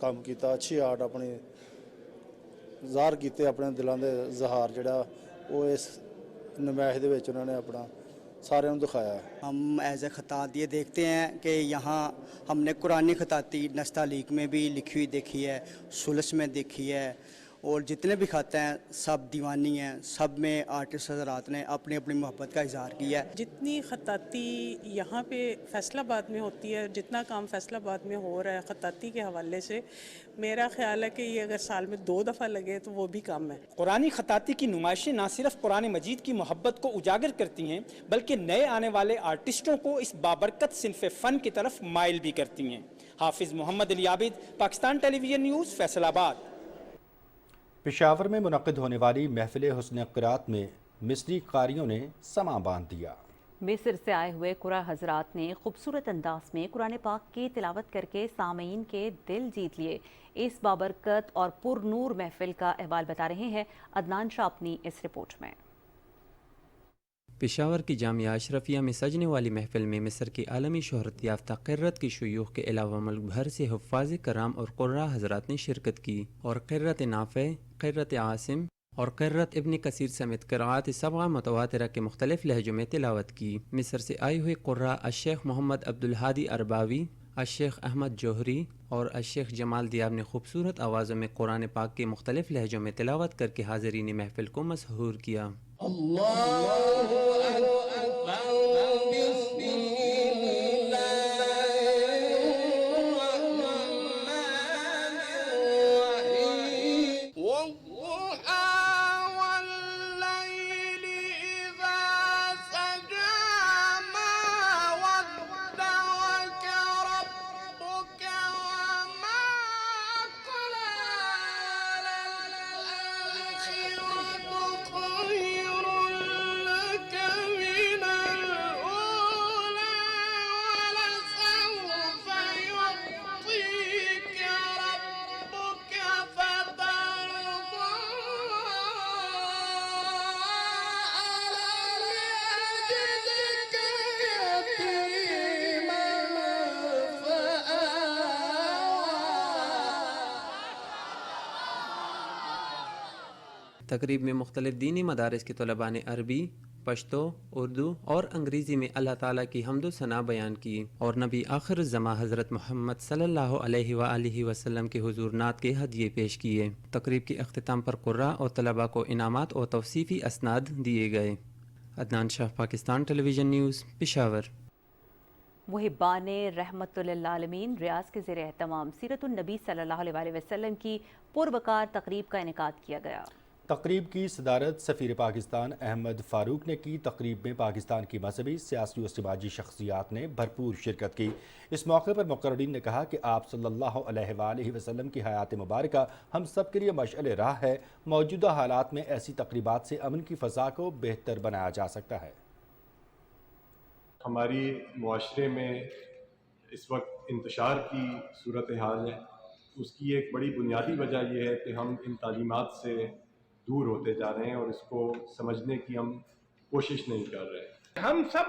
काम किया, अच्छी आर्ट अपनी ਜ਼ਾਹਰ ਕੀਤੇ, ਆਪਣੇ ਦਿਲਾਂ ਦੇ ਜ਼ਹਾਰ ਜਿਹੜਾ ਉਹ ਇਸ ਨਮਾਇਸ਼ ਦੇ ਵਿੱਚ ਉਹਨਾਂ ਨੇ ਆਪਣਾ सारे दिखाया। हम एज ए ख़तात ये देखते हैं कि यहाँ हमने कुरानी ख़ताती नस्तालीक में भी लिखी हुई देखी है, सुलस में देखी है, और जितने भी खाते हैं सब दीवानी हैं, सब में आर्टिस्ट हज़रात ने अपनी अपनी मोहब्बत का इजहार किया है। जितनी ख़ताती यहाँ पे फैसलाबाद में होती है, जितना काम फैसलाबाद में हो रहा है ख़ताती के हवाले से, मेरा ख्याल है कि ये अगर साल में 2 दफ़ा लगे तो वो भी कम है। कुरानी ख़ताती की नुमाइशें न सिर्फ कुरान मजीद की मोहब्बत को उजागर करती हैं, बल्कि नए आने वाले आर्टिस्टों को इस बाबरकत सिनफ़े फ़न की तरफ माइल भी करती हैं। हाफिज़ मोहम्मद अली आबिद, पाकिस्तान टेलीविज़न न्यूज़, फैसलाबाद। पेशावर में मुनक़िद होने वाली महफ़िल हुस्न क़िरात में मिस्री कारियों ने समा बांध दिया। मिस्र से आए हुए कुरा हजरात ने खूबसूरत अंदाज में कुरान पाक की तिलावत करके सामीन के दिल जीत लिए। इस बाबरकत और पुरनूर महफिल का अहवाल बता रहे हैं अदनान शाह अपनी इस रिपोर्ट में। पेशावर की जामिया अशरफिया में सजने वाली महफिल में मिस्र की आलमी शोहरत याफ्ता क़िर्रत की शयूख के अलावा मुल्क भर से हुफ़ाज़ कराम और क़ुर्रा हज़रात ने शिरकत की और क़िर्रत नाफ़े, क़िर्रत आसिम, اور قرۃ ابن کثیر سمیت قراءات سبعہ متواترہ کے مختلف لہجوں میں تلاوت کی۔ مصر سے آئے ہوئے قراء الشیخ محمد عبدالہادی ارباوی، الشیخ احمد جوہری اور الشیخ جمال دیاب نے خوبصورت آوازوں میں قرآن پاک کے مختلف لہجوں میں تلاوت کر کے حاضرین محفل کو مسحور کیا۔ تقریب میں مختلف دینی مدارس کے طلباء نے عربی، پشتو، اردو اور انگریزی میں اللہ تعالیٰ کی حمد و ثنا بیان کی اور نبی آخر الزماں حضرت محمد صلی اللہ علیہ وآلہ وسلم کے حضور نعت کے ہدیے پیش کیے۔ تقریب کے اختتام پر قراء اور طلباء کو انعامات اور توصیفی اسناد دیے گئے۔ عدنان شاہ، پاکستان ٹیلی ویژن نیوز، پشاور۔ محبان رحمت للعالمین ریاض کے زیر اہتمام سیرت النبی صلی اللہ علیہ وسلم کی پروقار تقریب کا انعقاد کیا گیا۔ تقریب کی صدارت سفیر پاکستان احمد فاروق نے کی۔ تقریب میں پاکستان کی مذہبی، سیاسی و سماجی شخصیات نے بھرپور شرکت کی۔ اس موقع پر مقررین نے کہا کہ آپ صلی اللہ علیہ وآلہ وسلم کی حیات مبارکہ ہم سب کے لیے مشعل راہ ہے۔ موجودہ حالات میں ایسی تقریبات سے امن کی فضا کو بہتر بنایا جا سکتا ہے۔ ہماری معاشرے میں اس وقت انتشار کی صورتحال ہے، اس کی ایک بڑی بنیادی وجہ یہ ہے کہ ہم ان تعلیمات سے دور ہوتے جا رہے ہیں اور اس کو سمجھنے کی ہم کوشش نہیں کر رہے۔ ہم سب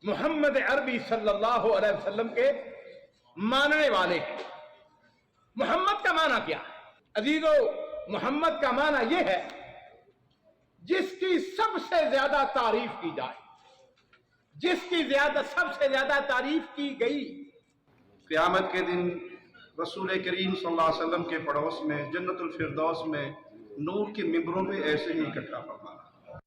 محمد عربی صلی اللہ علیہ وسلم کے ماننے والے ہیں۔ محمد کا معنی کیا ہے عزیزو؟ محمد کا معنی یہ ہے جس کی سب سے زیادہ تعریف کی جائے، جس کی سب سے زیادہ تعریف کی گئی۔ قیامت کے دن رسول کریم صلی اللہ علیہ وسلم کے پڑوس میں جنت الفردوس میں نور کے ممبروں پہ ایسے ہی اکٹھا فرمانا۔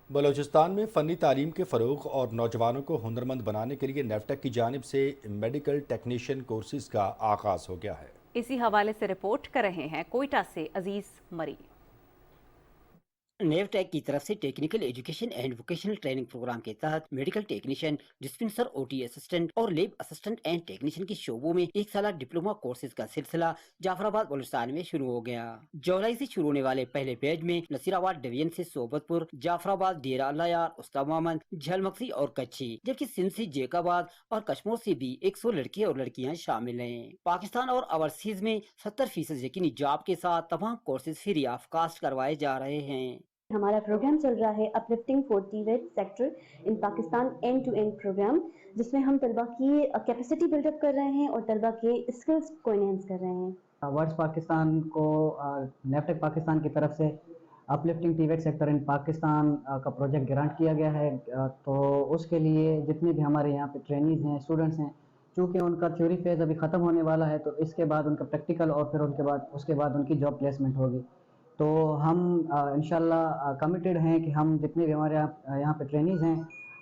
بلوچستان میں فنی تعلیم کے فروغ اور نوجوانوں کو ہنرمند بنانے کے لیے نیفٹیک کی جانب سے میڈیکل ٹیکنیشین کورسز کا آغاز ہو گیا ہے۔ اسی حوالے سے رپورٹ کر رہے ہیں کوئٹہ سے عزیز مری۔ نیفٹیک کی طرف سے technical education and vocational training programme کے تحت medical technician, dispenser O T assistant اور لیب اسسٹنٹ اینڈ ٹیکنیشین کے شعبوں میں ایک سالہ ڈپلوما کورسز کا سلسلہ جعفر آباد بلوچستان میں شروع ہو گیا۔ جولائی سے شروع ہونے والے پہلے بیچ میں نصیر آباد ڈویژن سے صوبت پور، جعفر آباد، ڈیرہ اللہ یار، استا محمد، جھلمکسی اور کچھی، جبکہ سندھ سے جیک آباد اور کشمور سے بھی 100 لڑکے اور لڑکیاں شامل ہیں۔ پاکستان اور اوورسیز میں 70% یقینی جاب کے ساتھ تمام کورسز فری آف کاسٹ کروائے جا رہے ہیں۔ ہمارا پروگرام چل رہا ہے uplifting for TVET sector in Pakistan end to end programme, جس میں ہم طلبہ کی کیپیسٹی بلڈ اپ کر رہے ہیں اور طلبہ کے اسکلز کو انہینس کر رہے ہیں۔ ورڈز پاکستان کو نیفٹیک پاکستان کی طرف سے uplifting Tewit sector in Pakistan کا پروجیکٹ گرانٹ کیا گیا ہے، تو اس کے لیے جتنے بھی ہمارے یہاں پہ ٹرینیز ہیں، اسٹوڈنٹس ہیں، چونکہ ان کا تھیوری فیز ابھی ختم ہونے والا ہے، تو اس کے بعد ان کا پریکٹیکل اور پھر اس کے بعد ان کی جاب پلیسمنٹ ہوگی۔ تو ہم انشاءاللہ کمیٹیڈ ہیں کہ ہم جتنے بھی ہمارے یہاں پہ ٹرینیز ہیں،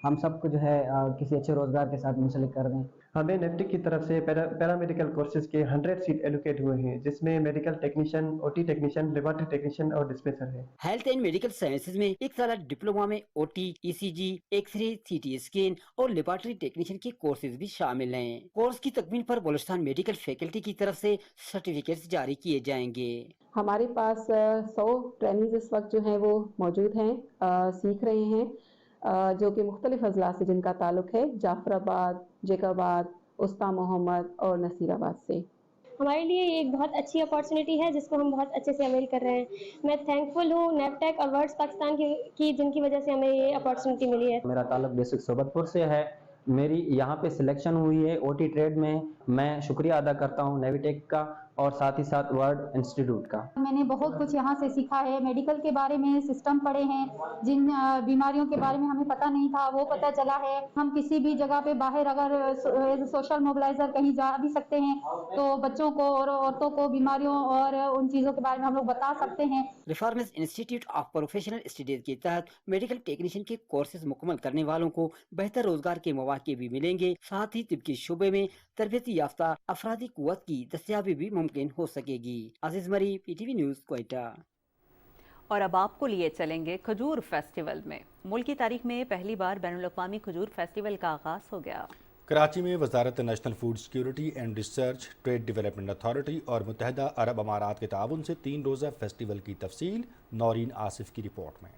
ہم سب کو جو ہے کسی اچھے روزگار کے ساتھ منسلک کر دیں۔ ہمیں نیفٹیک کی طرف سے پیرامیڈیکل کورسز کے 100 سیٹ ایلوکیٹ ہوئے ہیں، جس میں medical technician, O T technician, laboratory technician اور ڈسپنسر ہے۔ ہیلتھ اینڈ میڈیکل سائنسز میں ایک سالہ ڈپلوما میں او ٹی، ای سی G, X ray, C T scan اور لیبارٹری ٹیکنیشین کے کورسز بھی شامل ہیں۔ کورس کی تکمیل پر بلوچستان میڈیکل فیکلٹی کی طرف سے سرٹیفکیٹس جاری کیے جائیں گے۔ ہمارے پاس 100 ٹرینیز اس وقت جو ہیں وہ موجود ہیں، سیکھ رہے ہیں، جو کہ مختلف اضلاع سے جن کا تعلق ہے جعفر آباد، جیک آباد، استا محمد اور نصیر آباد سے۔ ہمارے لیے یہ ایک بہت اچھی اپارچونیٹی ہے جس کو ہم بہت اچھے سے اویل کر رہے ہیں۔ میں تھینکفل ہوں نیفٹیک اور ورڈز پاکستان کی جن کی وجہ سے ہمیں یہ اپارچونیٹی ملی ہے۔ میرا تعلق بیسک صوبت پور سے ہے میری یہاں پہ سلیکشن ہوئی ہے اوٹی ٹریڈ میں. میں شکریہ ادا کرتا ہوں نیویٹیک کا اور ساتھ ہی ساتھ ورڈ انسٹیٹیوٹ کا. میں نے بہت کچھ یہاں سے سیکھا ہے. میڈیکل کے بارے میں سسٹم پڑھے ہیں, جن بیماریوں کے بارے میں ہمیں پتہ نہیں تھا وہ پتہ چلا ہے. ہم کسی بھی جگہ پہ باہر اگر سوشل موبلائزر کہیں جا بھی سکتے ہیں تو بچوں کو اور عورتوں کو بیماریوں اور ان چیزوں کے بارے میں ہم لوگ بتا سکتے ہیں. Reforms institute of professional studies کے تحت میڈیکل ٹیکنیشین کے کورسز مکمل کرنے والوں کو بہتر روزگار کے مواقع بھی ملیں گے. ساتھ ہی طب کے شعبے میں تربیتی یافتہ افرادی قوت کی دستیابی بھی ممکن ہو سکے گی. Aziz Marri, P T V news, Quetta. اور اب آپ کو لیے چلیں گے کھجور فیسٹیول میں. ملک کی تاریخ میں پہلی بار بین الاقوامی کھجور فیسٹیول کا آغاز ہو گیا. کراچی میں وزارت national food security and research, trade development authority اور متحدہ عرب امارات کے تعاون سے 3 روزہ فیسٹیول کی تفصیل نورین آصف کی رپورٹ میں.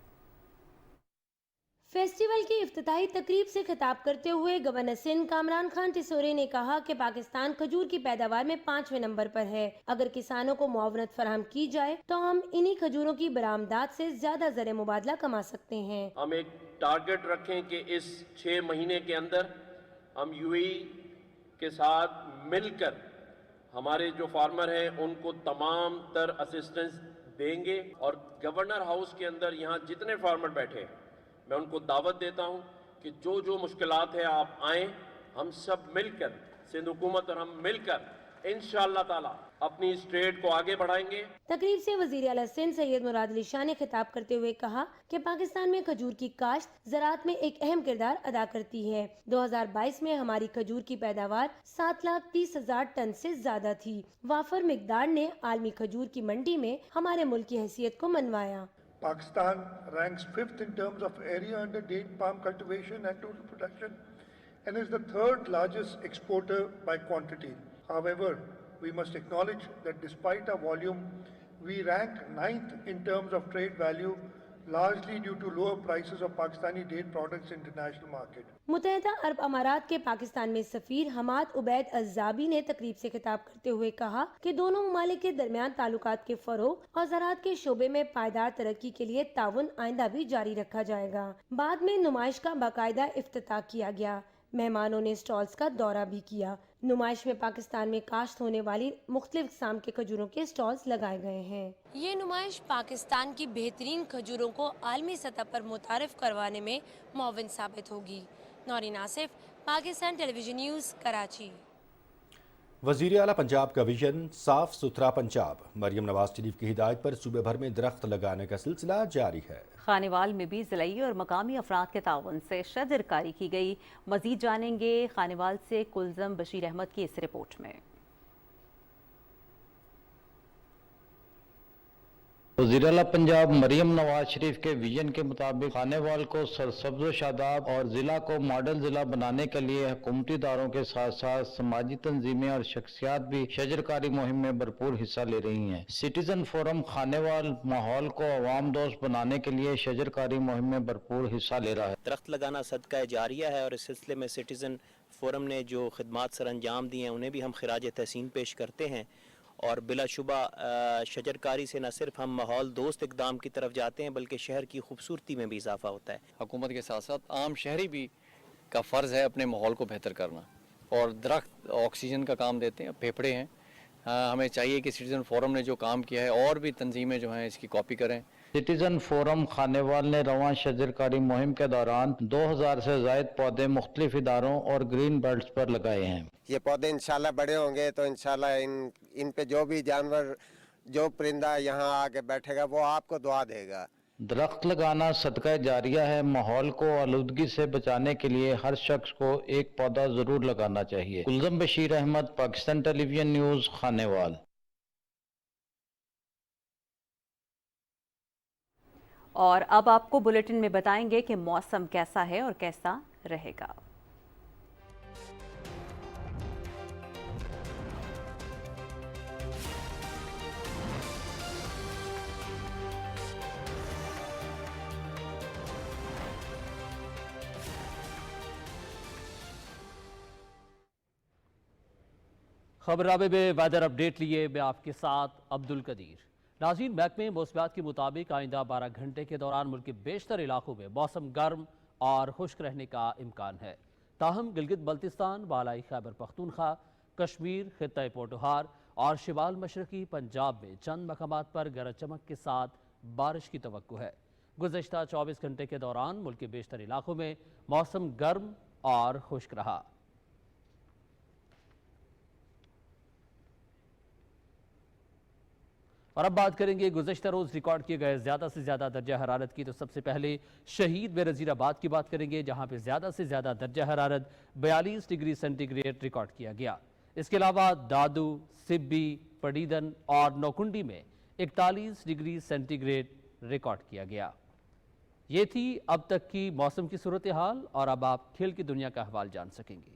فیسٹیول کی افتتاحی تقریب سے خطاب کرتے ہوئے گورنر سندھ کامران خان ٹسوری نے کہا کہ پاکستان کھجور کی پیداوار میں 5ویں نمبر پر ہے. اگر کسانوں کو معاونت فراہم کی جائے تو ہم انہی کھجوروں کی برآمدات سے زیادہ زر مبادلہ کما سکتے ہیں. ہم ایک ٹارگٹ رکھیں کہ اس 6 مہینے کے اندر ہم یو اے کے ساتھ مل کر ہمارے جو فارمر ہیں ان کو تمام تر اسسٹنس دیں گے. اور گورنر ہاؤس کے اندر یہاں جتنے فارمر بیٹھے ہیں میں ان کو دعوت دیتا ہوں کہ جو مشکلات ہیں آپ آئیں, ہم سب مل کر, سندھ حکومت اور ہم مل کر انشاءاللہ تعالی اپنی اس ٹریڈ کو آگے بڑھائیں گے. تقریب سے وزیر اعلیٰ سندھ سید مراد علی شاہ نے خطاب کرتے ہوئے کہا کہ پاکستان میں کھجور کی کاشت زراعت میں ایک اہم کردار ادا کرتی ہے. 2022 میں ہماری کھجور کی پیداوار 7,30,000 ٹن سے زیادہ تھی. وافر مقدار نے عالمی کھجور کی منڈی میں ہمارے ملک کی حیثیت کو منوایا. Pakistan ranks 5th in terms of area under date palm cultivation and total production and is the 3rd largest exporter by quantity. However, we must acknowledge that despite our volume, we rank 9th in terms of trade value, largely due to lower prices of Pakistani date products in international market. متحدہ عرب امارات کے پاکستان میں سفیر حماد عبید الزابی نے تقریب سے خطاب کرتے ہوئے کہا کہ دونوں ممالک کے درمیان تعلقات کے فروغ اور زراعت کے شعبے میں پائیدار ترقی کے لیے تعاون آئندہ بھی جاری رکھا جائے گا. بعد میں نمائش کا باقاعدہ افتتاح کیا گیا. مہمانوں نے سٹالز کا دورہ بھی کیا. نمائش میں پاکستان میں کاشت ہونے والی مختلف اقسام کے کھجوروں کے سٹالز لگائے گئے ہیں. یہ نمائش پاکستان کی بہترین کھجوروں کو عالمی سطح پر متعارف کروانے میں معاون ثابت ہوگی. نورین آصف, پاکستان ٹیلی ویژن نیوز, کراچی. وزیر اعلیٰ پنجاب کا ویژن صاف ستھرا پنجاب. مریم نواز شریف کی ہدایت پر صوبے بھر میں درخت لگانے کا سلسلہ جاری ہے. خانیوال میں بھی ضلعی اور مقامی افراد کے تعاون سے شجر کاری کی گئی. مزید جانیں گے خانیوال سے کلزم بشیر احمد کی اس رپورٹ میں. وزیر اعلیٰ پنجاب مریم نواز شریف کے ویژن کے مطابق خانیوال کو سرسبز و شاداب اور ضلع کو ماڈل ضلع بنانے کے لیے حکومتی اداروں کے ساتھ ساتھ سماجی تنظیمیں اور شخصیات بھی شجرکاری مہم میں بھرپور حصہ لے رہی ہیں. سٹیزن فورم خانیوال ماحول کو عوام دوست بنانے کے لیے شجرکاری مہم میں بھرپور حصہ لے رہا ہے. درخت لگانا صدقہ جاریہ ہے اور اس سلسلے میں سٹیزن فورم نے جو خدمات سر انجام دی ہیں انہیں بھی ہم خراج تحسین پیش کرتے ہیں. اور بلا شبہ شجرکاری سے نہ صرف ہم ماحول دوست اقدام کی طرف جاتے ہیں بلکہ شہر کی خوبصورتی میں بھی اضافہ ہوتا ہے. حکومت کے ساتھ ساتھ عام شہری بھی کا فرض ہے اپنے ماحول کو بہتر کرنا, اور درخت آکسیجن کا کام دیتے ہیں, پھیپھڑے ہیں. ہمیں چاہیے کہ سٹیزن فورم نے جو کام کیا ہے اور بھی تنظیمیں جو ہیں اس کی کاپی کریں. سٹیزن فورم خانیوال نے رواں شجرکاری مہم کے دوران 2000 سے زائد پودے مختلف اداروں اور گرین بیلٹس پر لگائے ہیں. یہ پودے انشاءاللہ بڑے ہوں گے تو انشاءاللہ ان پہ جو بھی جانور, جو پرندہ یہاں آ کے بیٹھے گا وہ آپ کو دعا دے گا. درخت لگانا صدقہ جاریہ ہے. ماحول کو آلودگی سے بچانے کے لیے ہر شخص کو ایک پودا ضرور لگانا چاہیے. کلزم بشیر احمد, پاکستان ٹیلی ویژن نیوز, خانیوال. اور اب آپ کو بلیٹن میں بتائیں گے کہ موسم کیسا ہے اور کیسا رہے گا. خبرنامے میں ویدر اپڈیٹ لیے میں آپ کے ساتھ عبد القدیر. ناظرین, محکمہ موسمیات کے مطابق آئندہ 12 گھنٹے کے دوران ملک کے بیشتر علاقوں میں موسم گرم اور خشک رہنے کا امکان ہے. ताहम गिलगित बल्तिस्तान, बालाई खैबर पख्तूनख्वा, कश्मीर, खित्ता पोटोहार और शिमाल मशरकी पंजाब में चंद मकामात पर गरज चमक के साथ बारिश की तवक्को है। गुज़श्ता 24 घंटे के दौरान मुल्क के बेशतर इलाकों में मौसम गर्म और खुश्क रहा। और अब बात करेंगे गुज़श्ता रोज़ रिकॉर्ड किए गए ज़्यादा से ज़्यादा दर्जा हरारत की। तो सबसे पहले शहीद बेनज़ीराबाद की बात करेंगे, जहाँ पे ज़्यादा से ज़्यादा दर्जा हरारत 42 डिग्री सेंटीग्रेड रिकॉर्ड किया गया। इसके अलावा दादू, सिब्बी, पडीदन और नौकुंडी में 41 डिग्री सेंटीग्रेड रिकॉर्ड किया गया। ये थी अब तक की मौसम की सूरत हाल, और अब आप खेल की दुनिया का अहवाल जान सकेंगे।